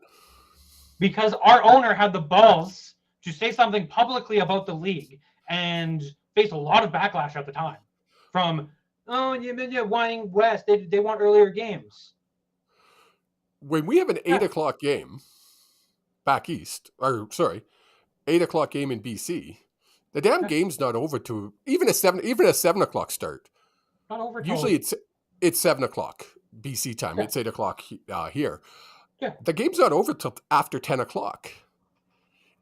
Because our owner had the balls to say something publicly about the league and faced a lot of backlash at the time from, you're whining West. They want earlier games. When we have an 8 o'clock game back east, 8 o'clock game in BC, the damn game's not over to even a 7 o'clock start. Not over. Usually it's 7 o'clock BC time. Yeah. It's 8 o'clock here. Yeah. The game's not over till after 10 o'clock.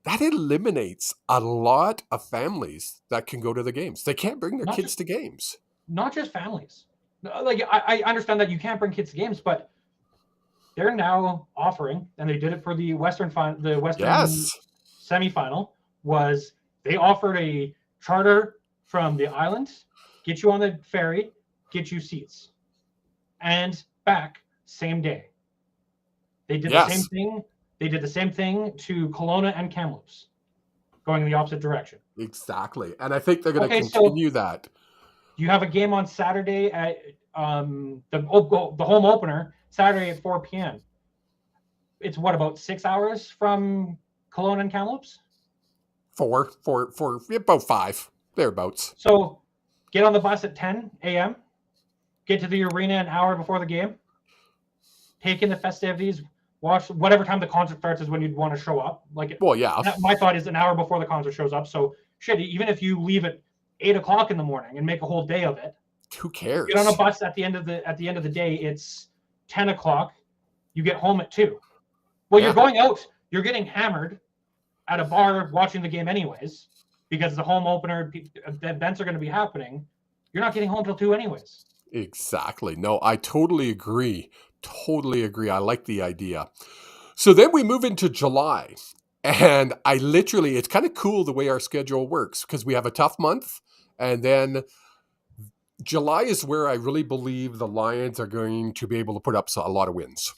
That eliminates a lot of families that can go to the games. They can't bring their kids to games. Not just families. Like I understand that you can't bring kids to games, but they're now offering, and they did it for the Western semifinal, was they offered a charter from the island, get you on the ferry, get you seats, and back same day. They did the same thing. They did the same thing to Kelowna and Kamloops, going in the opposite direction. Exactly, and I think they're going to continue that. You have a game on Saturday at the home opener. Saturday at 4 p.m. It's what, about 6 hours from Kelowna and Kamloops? 4, about 5, thereabouts. So get on the bus at 10 a.m., get to the arena an hour before the game, take in the festivities, watch whatever time the concert starts is when you'd want to show up. Like, Well, yeah. my thought is an hour before the concert shows up. So shit, even if you leave at 8 o'clock in the morning and make a whole day of it, who cares? Get on a bus at the end of the day. It's 10 o'clock. You get home at 2. Well, you're going out. You're getting hammered at a bar watching the game anyways, because the home opener, the events are going to be happening. You're not getting home till 2 anyways. Exactly. No, I totally agree. Totally agree. I like the idea. So then we move into July. And it's kind of cool the way our schedule works because we have a tough month. And then July is where I really believe the Lions are going to be able to put up a lot of wins.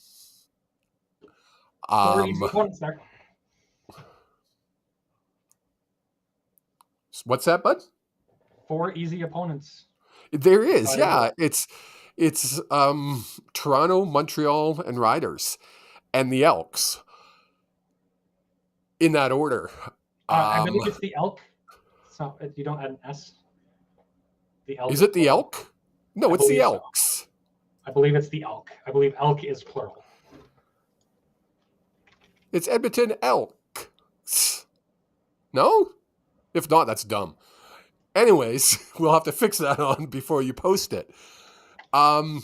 What's that, bud? 4 easy opponents. There is, yeah. It's Toronto, Montreal, and Riders, and the Elks. In that order. I believe it's the Elk. So you don't add an S. The Elk. Is it the Elk? No, it's the Elks. So. I believe it's the Elk. I believe Elk is plural. It's Edmonton Elks. No? If not, that's dumb. Anyways, we'll have to fix that on before you post it. No,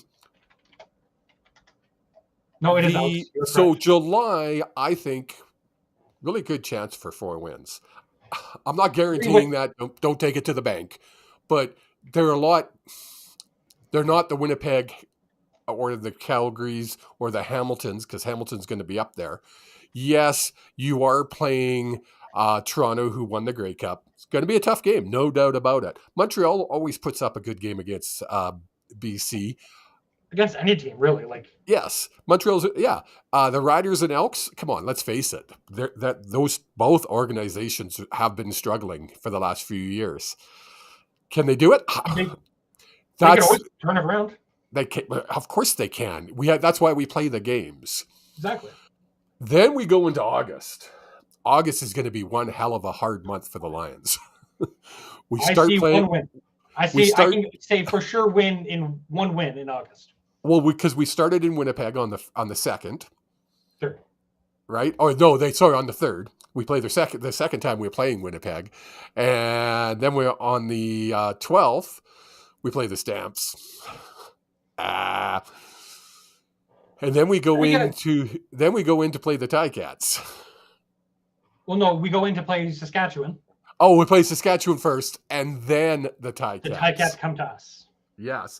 it is Elks. So July, I think, really good chance for 4 wins. I'm not guaranteeing that. Don't take it to the bank. But they're not the Winnipeg or the Calgarys or the Hamiltons, because Hamilton's going to be up there. Yes, you are playing Toronto, who won the Grey Cup. It's going to be a tough game, no doubt about it. Montreal always puts up a good game against BC. Against any team, really. Yes, Montreal's, yeah. The Riders and Elks, come on, let's face it. Those both organizations have been struggling for the last few years. Can they do it? They can always turn it around. They can, of course they can. That's why we play the games. Exactly. Then we go into August. August is going to be one hell of a hard month for the Lions. I see one win. I can say for sure one win in August. Well, because we started in Winnipeg on the 2nd. 3rd. Right? Or no, on the 3rd. We played the second time we were playing Winnipeg. And then we're on the 12th. We play the Stamps. And then we go in to play the Ticats. Well, no, we go in to play Saskatchewan. Oh, we play Saskatchewan first, and then the Ticats. The Ticats come to us. Yes.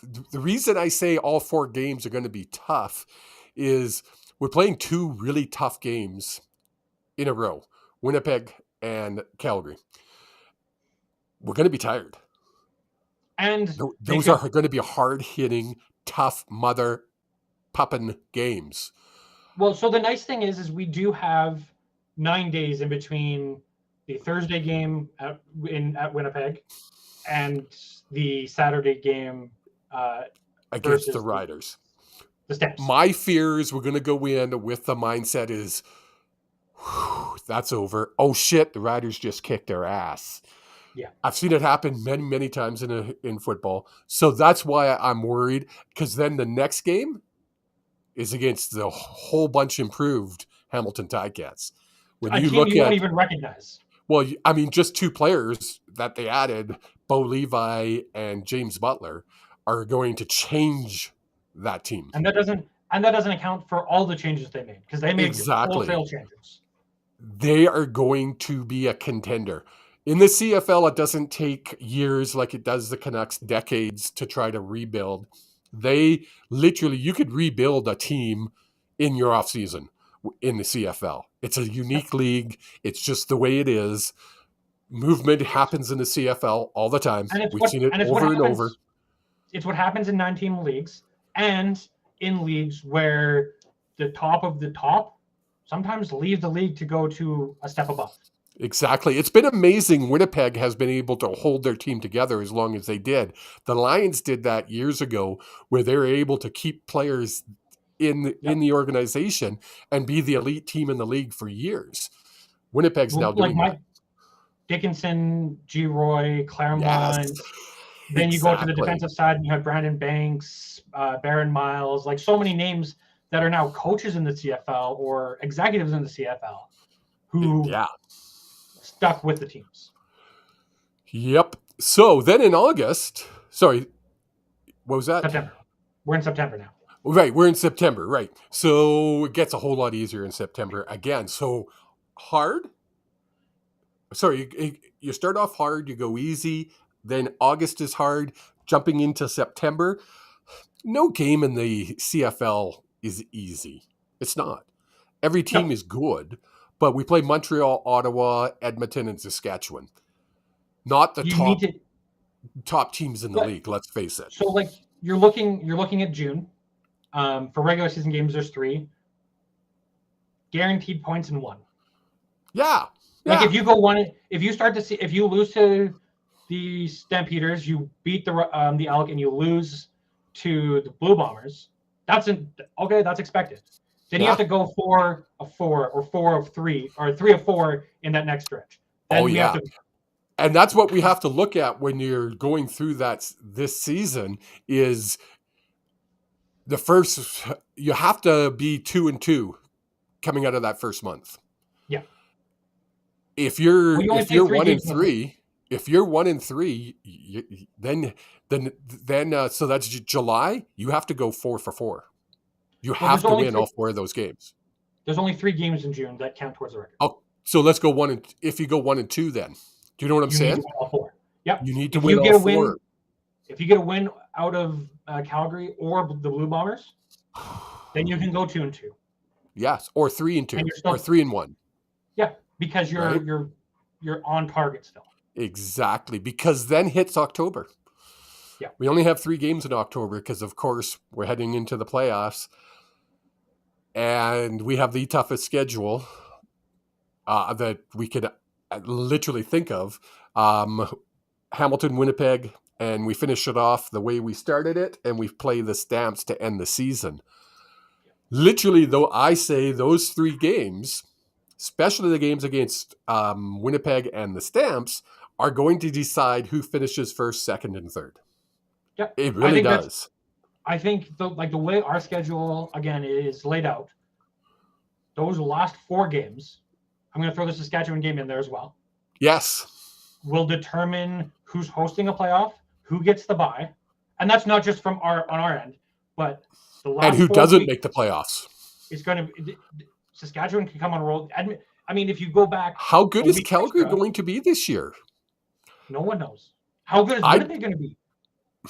The reason I say all 4 games are going to be tough is we're playing 2 really tough games in a row, Winnipeg and Calgary. We're going to be tired. And those are going to be hard-hitting, tough mother-puppin games. Well, so the nice thing is we do have 9 days in between the Thursday game at Winnipeg and the Saturday game against the Riders. The Stamps. My fear is we're going to go in with the mindset is, that's over. Oh shit, the Riders just kicked their ass. Yeah, I've seen it happen many, many times in football. So that's why I'm worried, because then the next game is against the whole bunch improved Hamilton Ticats. When you look you won't even recognize. Well, I mean, just 2 players that they added, Bo Levi and James Butler, are going to change that team. And that doesn't account for all the changes they made, because they made wholesale changes. They are going to be a contender. In the CFL, it doesn't take years like it does the Canucks, decades to try to rebuild. You could rebuild a team in your offseason in the CFL. It's a unique league. It's just the way it is. Movement happens in the CFL all the time. We've seen it over and over. It's what happens in 9-team leagues and in leagues where the top of the top sometimes leave the league to go to a step above. Exactly. It's been amazing. Winnipeg has been able to hold their team together as long as they did. The Lions did that years ago, where they were able to keep players in the organization and be the elite team in the league for years. Winnipeg's now doing that. Dickinson, G. Roy, Claremont. Yes, then you go to the defensive side and you have Brandon Banks, Baron Miles, like so many names that are now coaches in the CFL or executives in the CFL who stuck with the teams. Yep. So then in August, sorry, what was that? September. We're in September now. Right, we're in September, right. So it gets a whole lot easier in September again. So hard. Sorry, you start off hard, you go easy, then August is hard, jumping into September. No game in the CFL is easy. It's not. Every team is good, but we play Montreal, Ottawa, Edmonton, and Saskatchewan. Not the top teams in the league, let's face it. So like you're looking at June. For regular season games, there's 3 guaranteed points in 1. Yeah. Like if you lose to the Stampeders, you beat the Elk, and you lose to the Blue Bombers, that's expected. Then you have to go 4 of 4 or 4 of 3 or 3 of 4 in that next stretch. Then and that's what we have to look at when you're going through this season is the first, you have to be 2-2 coming out of that first month. Yeah. If you're 1-3, then so that's July, you have to go 4 for 4. You have to win all 4 of those games. There's only 3 games in June that count towards the record. Oh, so let's go if you go 1-2, then do you know what I'm saying? Need to win all 4. Yep. You need to win all 4. If you get a win out of Calgary or the Blue Bombers, then you can go 2-2. Yes, or 3-2, or 3-1. Yeah, because you're on target still. Exactly, because then hits October. Yeah, we only have 3 games in October because, of course, we're heading into the playoffs, and we have the toughest schedule that we could literally think of. Hamilton, Winnipeg, and we finish it off the way we started it, and we play the Stamps to end the season. Literally, though, I say those 3 games, especially the games against Winnipeg and the Stamps, are going to decide who finishes first, second, and third. Yeah, it really does. I think the way our schedule again is laid out, those last 4 games, I'm going to throw the Saskatchewan game in there as well. Yes, will determine who's hosting a playoff, who gets the bye, and that's not just on our end, but the last and who doesn't make the playoffs. It's going to Saskatchewan can come on a roll. I mean, if you go back, how good is Calgary going to be this year? No one knows. How good is Winnipeg going to be?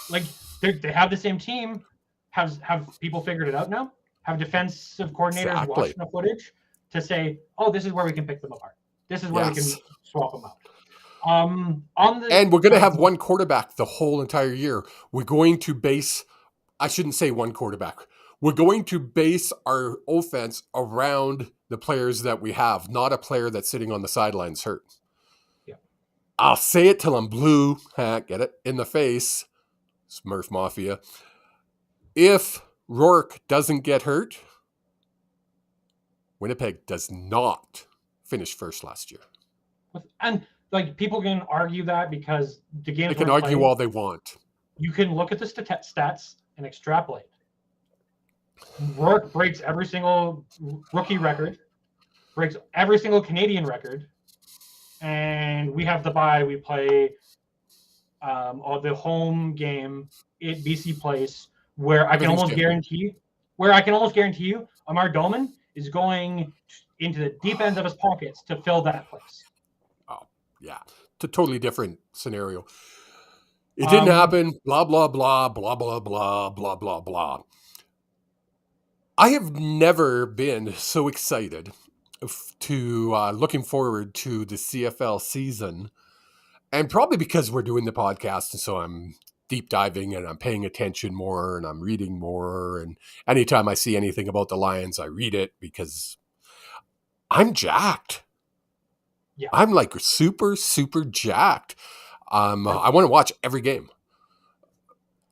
Like they have the same team. Have people figured it out now? Have defensive coordinators watching the footage to say, "Oh, this is where we can pick them apart. This is where we can swap them out." And we're going to have one quarterback the whole entire year. We're going to base. I shouldn't say one quarterback. We're going to base our offense around the players that we have, not a player that's sitting on the sidelines hurt. Yeah. I'll say it till I'm blue. Get it? In the face. Smurf Mafia. If Rourke doesn't get hurt, Winnipeg does not finish first last year. And like people can argue that because the games they can argue all they want. You can look at the stats and extrapolate. Rourke breaks every single rookie record, breaks every single Canadian record, and we have the bye. We play the home game at BC Place, where I can almost guarantee you, Amar Doman is going into the deep ends of his pockets to fill that place. Oh, yeah. It's a totally different scenario. It didn't happen, blah, blah, blah, blah, blah, blah, blah, blah, blah. I have never been so excited to looking forward to the CFL season, and probably because we're doing the podcast, and so I'm deep diving and I'm paying attention more and I'm reading more, and anytime I see anything about the Lions, I read it because I'm jacked. Yeah. I'm like super, super jacked. I want to watch every game.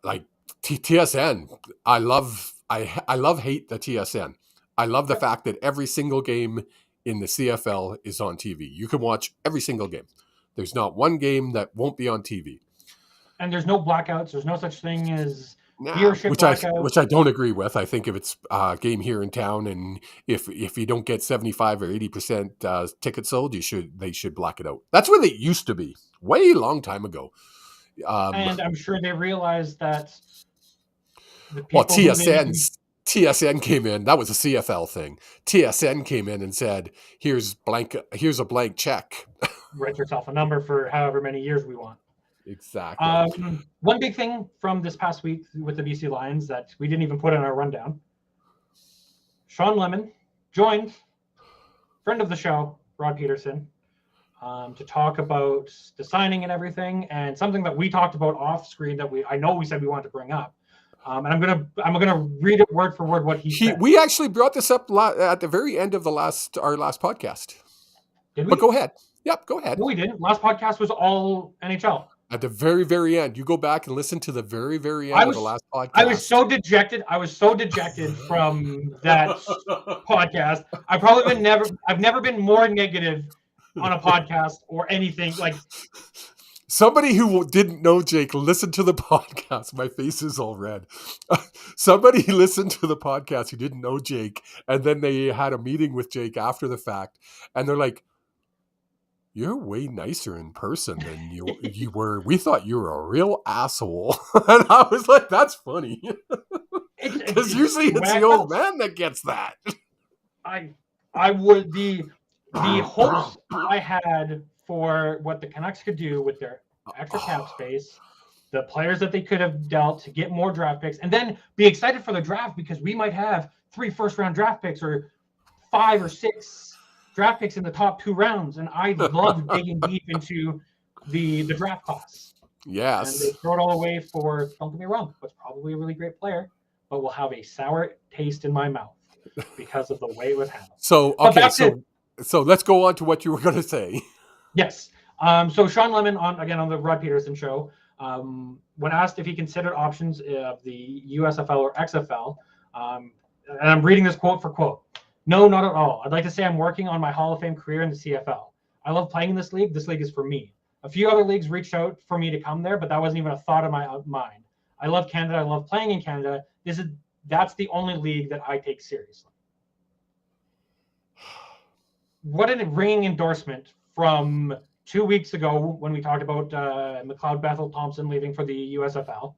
Like TSN, I love hate the TSN. I love the fact that every single game in the CFL is on TV. You can watch every single game. There's not one game that won't be on TV. And there's no blackouts. There's no such thing as viewership blackout. Which I don't agree with. I think if it's a game here in town, and if you don't get 75 or 80% tickets sold, they should black it out. That's where they used to be, way long time ago. And I'm sure they realized that the Well, people TSN came in. That was a CFL thing. TSN came in and said, "Here's a blank check." write yourself a number for however many years we want. Exactly. One big thing from this past week with the BC Lions that we didn't even put in our rundown. Sean Lemon joined friend of the show, Rod Peterson, to talk about the signing and everything, and something that we talked about off screen that I know we said we wanted to bring up. And I'm gonna read it word for word what he said. We actually brought this up at the very end of our last podcast. Did we? But go ahead. Yep, go ahead. No, we didn't. Last podcast was all NHL. At the very, very end. You go back and listen to the very, very end of the last podcast. I was so dejected. From that podcast. I've never been more negative on a podcast or anything. Like, somebody who didn't know Jake listened to the podcast. My face is all red. Somebody listened to the podcast who didn't know Jake, and then they had a meeting with Jake after the fact, and they're like, "You're way nicer in person than you were. We thought you were a real asshole." And I was like, "That's funny," because usually it's the old man that gets that. I would the hopes I had for what the Canucks could do with their extra cap space, the players that they could have dealt to get more draft picks, and then be excited for the draft because we might have 3 first-round draft picks or 5 or 6 draft picks in the top 2 rounds. And I love digging deep into the draft costs. Yes. And they throw it all away for, don't get me wrong, what's probably a really great player, but will have a sour taste in my mouth because of the way it was handled. So, okay, so let's go on to what you were going to say. Yes. So Sean Lemon on the Rod Peterson show, when asked if he considered options of the USFL or XFL, and I'm reading this quote for quote. "No, not at all. I'd like to say I'm working on my Hall of Fame career in the CFL. I love playing in this league. This league is for me. A few other leagues reached out for me to come there, but that wasn't even a thought in my mind. I love Canada. I love playing in Canada. That's the only league that I take seriously." What a ringing endorsement from 2 weeks ago when we talked about McLeod Bethel Thompson leaving for the USFL.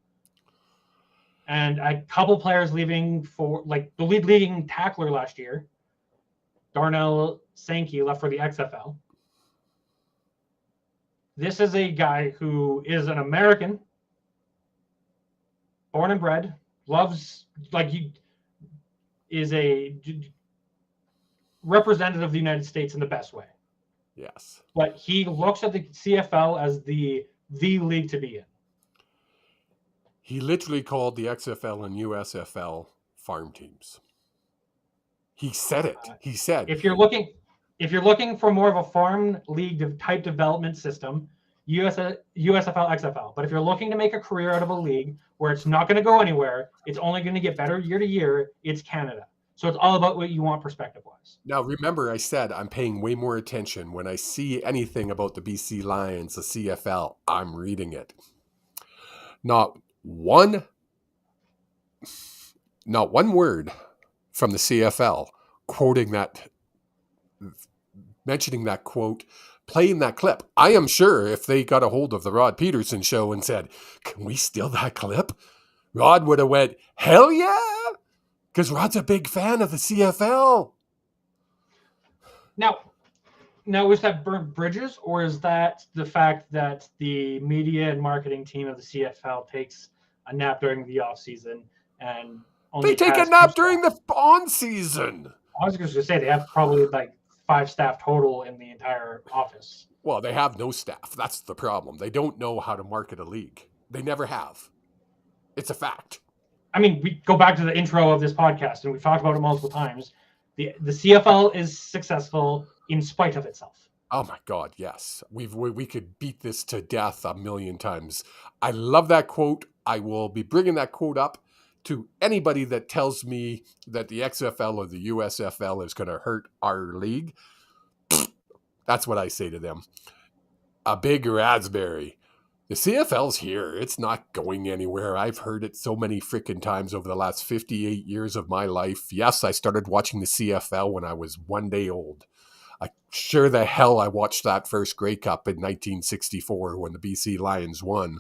And a couple players leaving for, like, the leading tackler last year, Darnell Sankey, left for the XFL. This is a guy who is an American, born and bred, is a representative of the United States in the best way. Yes. But he looks at the CFL as the league to be in. He literally called the XFL and USFL farm teams. He said it. He said, if you're looking for more of a farm league type development system, USFL, XFL. But if you're looking to make a career out of a league where it's not going to go anywhere, it's only going to get better year to year, it's Canada. So it's all about what you want perspective-wise. Now, remember, I said I'm paying way more attention when I see anything about the BC Lions, the CFL. I'm reading it. Not one word from the CFL mentioning that quote, playing that clip. I am sure if they got a hold of the Rod Peterson show and said, "Can we steal that clip?" Rod would have went, "Hell yeah!" Because Rod's a big fan of the CFL. Now, is that burnt bridges, or is that the fact that the media and marketing team of the CFL takes a nap during the off season and only they take a nap during the on season? I was going to say they have probably like 5 staff total in the entire office. Well, they have no staff. That's the problem. They don't know how to market a league. They never have. It's a fact. I mean, we go back to the intro of this podcast, and we've talked about it multiple times. The CFL is successful in spite of itself. Oh my God, yes. We could beat this to death a million times. I love that quote. I will be bringing that quote up to anybody that tells me that the XFL or the USFL is going to hurt our league. That's what I say to them. A big raspberry. The CFL's here. It's not going anywhere. I've heard it so many freaking times over the last 58 years of my life. Yes, I started watching the CFL when I was 1 day old. I sure the hell I watched that first Grey Cup in 1964 when the BC Lions won.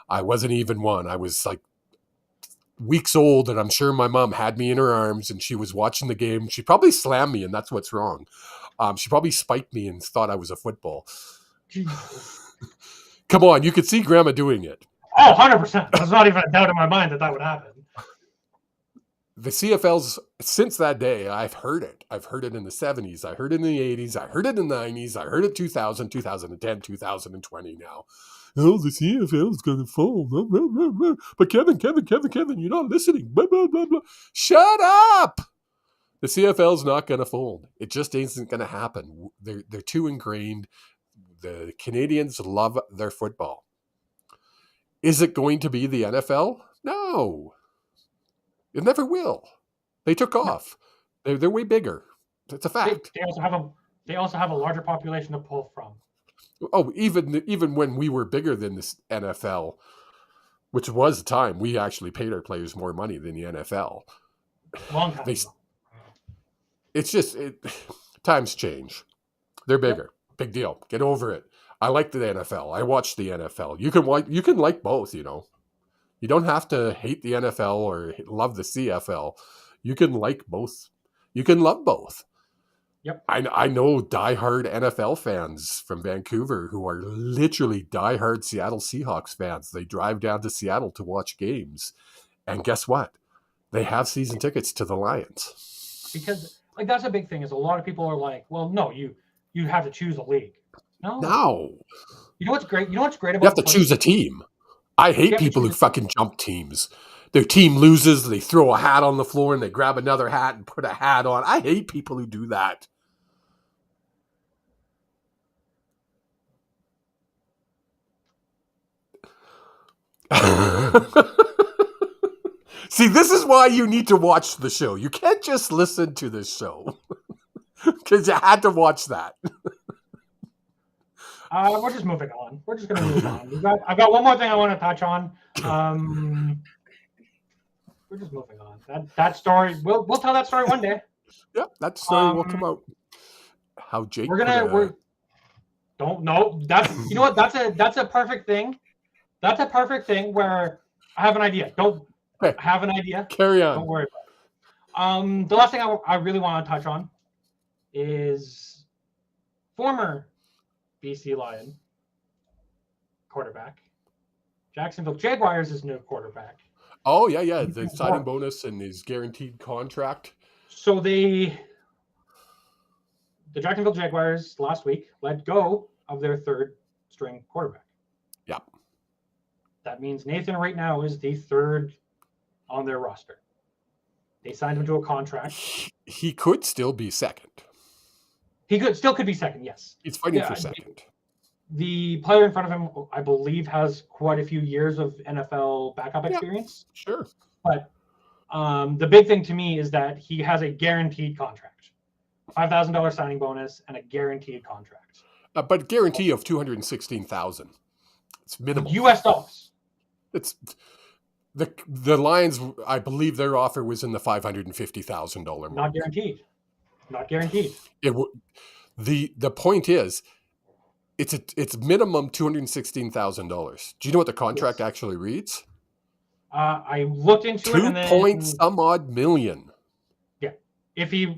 I wasn't even one. I was like weeks old, and I'm sure my mom had me in her arms and she was watching the game. She probably slammed me, and that's what's wrong. She probably spiked me and thought I was a football. Jesus. Come on, you could see Grandma doing it. Oh, 100%. There's not even a doubt in my mind that would happen. The CFL's, since that day, I've heard it. I've heard it in the 70s. I heard it in the 80s. I heard it in the 90s. I heard it 2000, 2010, 2020 now. Oh, the CFL's going to fall. Blah, blah, blah, blah. But Kevin, you're not listening. Blah, blah, blah, blah. Shut up! The CFL's not going to fold. It just isn't going to happen. They're too ingrained. The Canadians love their football. Is it going to be the NFL? No. It never will. They took off. They're way bigger. It's a fact. They also have a larger population to pull from. Oh, even when we were bigger than this NFL, which was a time we actually paid our players more money than the NFL. Long time ago. It's just times change. They're bigger. Big deal. Get over it. I like the NFL. I watch the NFL. You can like both, you know. You don't have to hate the NFL or love the CFL. You can like both. You can love both. Yep. I know diehard NFL fans from Vancouver who are literally diehard Seattle Seahawks fans. They drive down to Seattle to watch games. And guess what? They have season tickets to the Lions. Because like that's a big thing is a lot of people are like, well, no, you have to choose a league. No. You know what's great? You know what's great about you have to choose a team. I hate people who fucking jump teams. Their team loses, they throw a hat on the floor and they grab another hat and put a hat on. I hate people who do that. See, this is why you need to watch the show. You can't just listen to this show. Because you had to watch that. We're just moving on. We're just going to move on. I've got one more thing I want to touch on. We're just moving on. That story, we'll tell that story one day. Yep, that story will come out. How Jake? Don't know. You know what? That's a perfect thing. That's a perfect thing where I have an idea. I have an idea. Carry on. Don't worry about it. The last thing I really want to touch on is former BC Lion quarterback Jacksonville Jaguars' new quarterback. Oh yeah, the signing bonus and his guaranteed contract. So the Jacksonville Jaguars last week let go of their third string quarterback. Yep. That means Nathan right now is the third on their roster. They signed him to a contract. He could still be second. He could be second, yes. He's fighting for second. The player in front of him, I believe, has quite a few years of NFL backup experience. Sure. But the big thing to me is that he has a guaranteed contract. $5,000 signing bonus and a guaranteed contract. But guarantee of $216,000. It's minimal. U.S. dollars. It's the Lions. I believe their offer was in the $550,000 mark. Not guaranteed. Not guaranteed. The point is, it's minimum $216,000. Do you know what the contract actually reads? I looked into it. 2 point some odd million. Yeah. If he's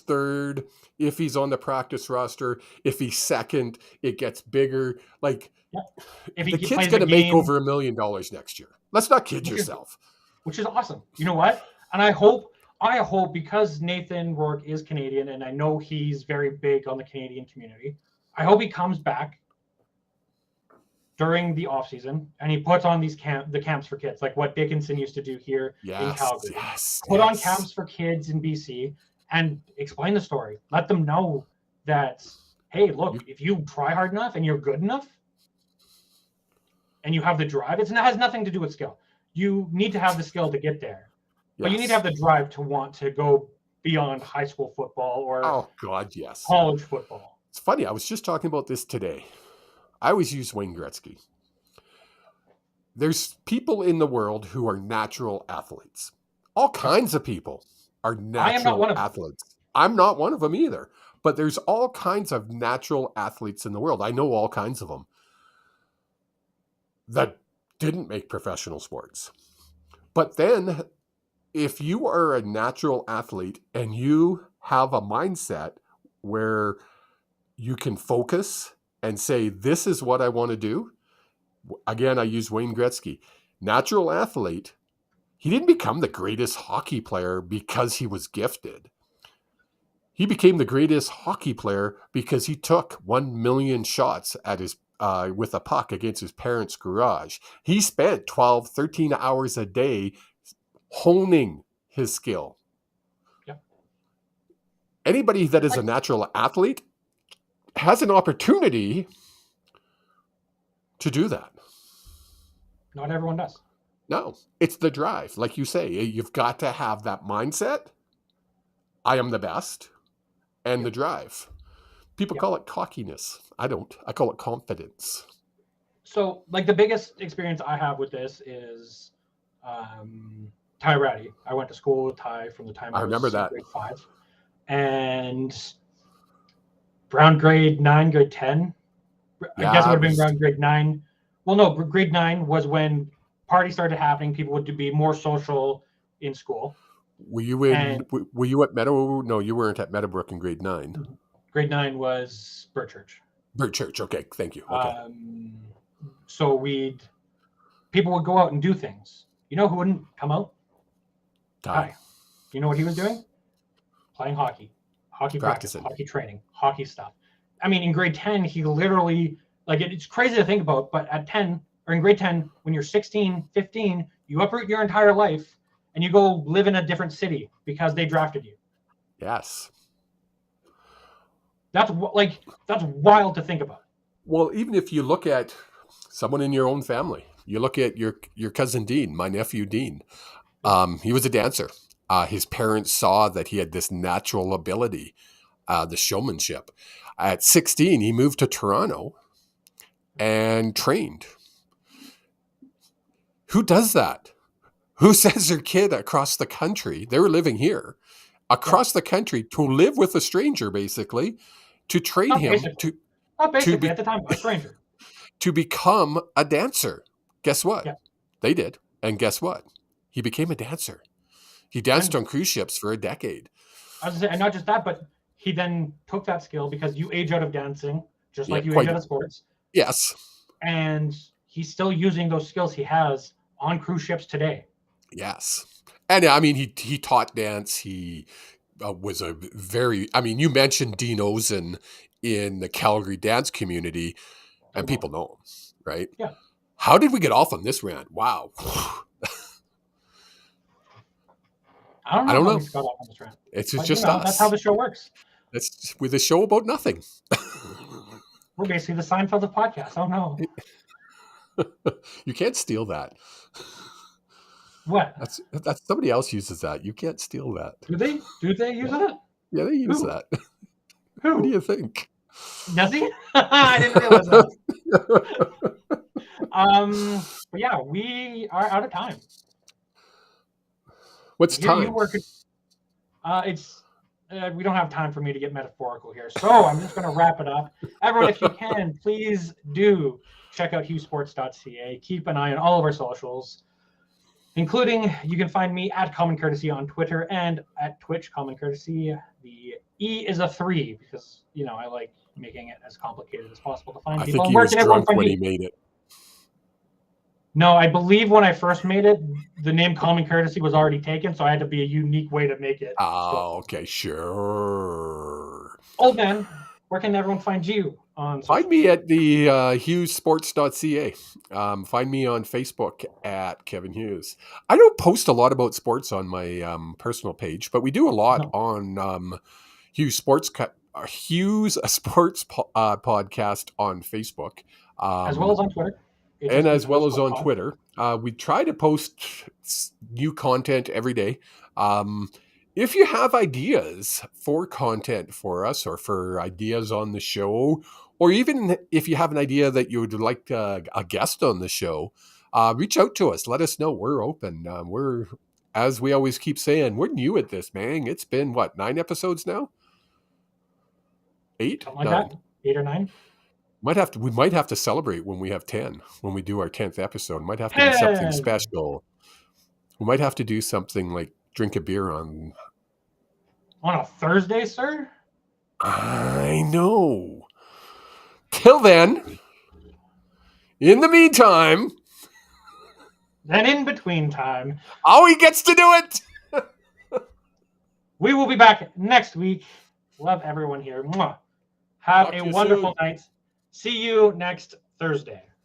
third, if he's on the practice roster, if he's second, it gets bigger. Like the kid's going to make over $1 million next year. Let's not kid yourself. Which is awesome. You know what? And I hope because Nathan Rourke is Canadian and I know he's very big on the Canadian community, I hope he comes back during the off season and he puts on the camps for kids, like what Dickinson used to do here in Calgary. Put on camps for kids in BC and explain the story. Let them know that, hey, look, if you try hard enough and you're good enough and you have the drive, it has nothing to do with skill. You need to have the skill to get there. But you need to have the drive to want to go beyond high school football or college football. It's funny. I was just talking about this today. I always use Wayne Gretzky. There's people in the world who are natural athletes. All kinds of people are I am not one natural of them. athletes. I'm not one of them either. But there's all kinds of natural athletes in the world. I know all kinds of them that didn't make professional sports. But then if you are a natural athlete and you have a mindset where you can focus and say, this is what I want to do. Again, I use Wayne Gretzky. Natural athlete. He didn't become the greatest hockey player because he was gifted. He became the greatest hockey player because he took 1 million shots at his with a puck against his parents' garage. He spent 12, 13 hours a day honing his skill. Yep. Anybody that is a natural athlete has an opportunity to do that. Not everyone does. No, it's the drive. Like you say, you've got to have that mindset. I am the best. And the drive. People call it cockiness. I don't. I call it confidence. So, like, the biggest experience I have with this is Ty Ratty. I went to school with Ty from the time I remember was that. in grade 5. And around grade 9, grade 10. I guess it would have been around grade 9. Well, no, grade 9 was when parties started happening. People would be more social in school. Were you at Meadow? No, you weren't at Meadowbrook in grade 9. Grade 9 was Birchurch. Birchurch, okay, thank you. Okay. So people would go out and do things. You know who wouldn't come out? Ty. You know what he was doing? Playing hockey practice, hockey training, hockey stuff. I mean, in grade 10, he literally, like, it's crazy to think about, but at 10, or in grade 10, when you're 16, 15, you uproot your entire life and you go live in a different city because they drafted you. Yes. That's wild to think about. Well, even if you look at someone in your own family, you look at your cousin Dean, my nephew Dean. He was a dancer. His parents saw that he had this natural ability, the showmanship. At 16, he moved to Toronto and trained. Who does that? Who sends their kid across the country? They were living here, across the country to live with a stranger, basically, to train him at the time, a stranger, to become a dancer. Guess what? Yeah. They did, and guess what? He became a dancer. He danced on cruise ships for a decade. I was gonna say, and not just that, but he then took that skill because you age out of dancing, just like you age out of sports. Yes. And he's still using those skills he has on cruise ships today. Yes. And I mean, he taught dance. He was you mentioned Dean Ozen in the Calgary dance community, and people know him, right? Yeah. How did we get off on this rant? Wow. I don't know how we got off on this rant. It's just us. That's how the show works. That's with a show about nothing. We're basically the Seinfeld of podcasts. Oh no. You can't steal that. What? That's somebody else uses that. You can't steal that. Do they? Do they use it? Yeah, they use that. Who? What do you think? Does he? I didn't realize that. But yeah, we are out of time. What's time? We don't have time for me to get metaphorical here, so I'm just going to wrap it up. Everyone, if you can, please do check out hughesports.ca. Keep an eye on all of our socials, including you can find me at Common Courtesy on Twitter and at Twitch, Common Courtesy. The E is a 3 because, I like making it as complicated as possible to find people. I think he was drunk when he made it. No, I believe when I first made it, the name Common Courtesy was already taken, so I had to be a unique way to make it. Oh, okay, sure. Old man, where can everyone find you on social? Find me at the hughesports.ca. Find me on Facebook at Kevin Hughes. I don't post a lot about sports on my personal page, but we do a lot on Hughes Sports podcast on Facebook. As well as on Twitter. As well as on Twitter. We try to post new content every day. If you have ideas for content for us or for ideas on the show or even if you have an idea that you would like a guest on the show, reach out to us. Let us know. We're open. We're, as we always keep saying, we're new at this, man. It's been, what, 9 episodes now? 8? Something like 9. that. 8 or 9. We might have to celebrate when we have 10, when we do our 10th episode. Might have to do something special. We might have to do something like drink a beer on a Thursday, sir? I know. Till then, in the meantime, then in between time, he gets to do it. We will be back next week. Love everyone here. Mwah. Have a wonderful night. See you next Thursday.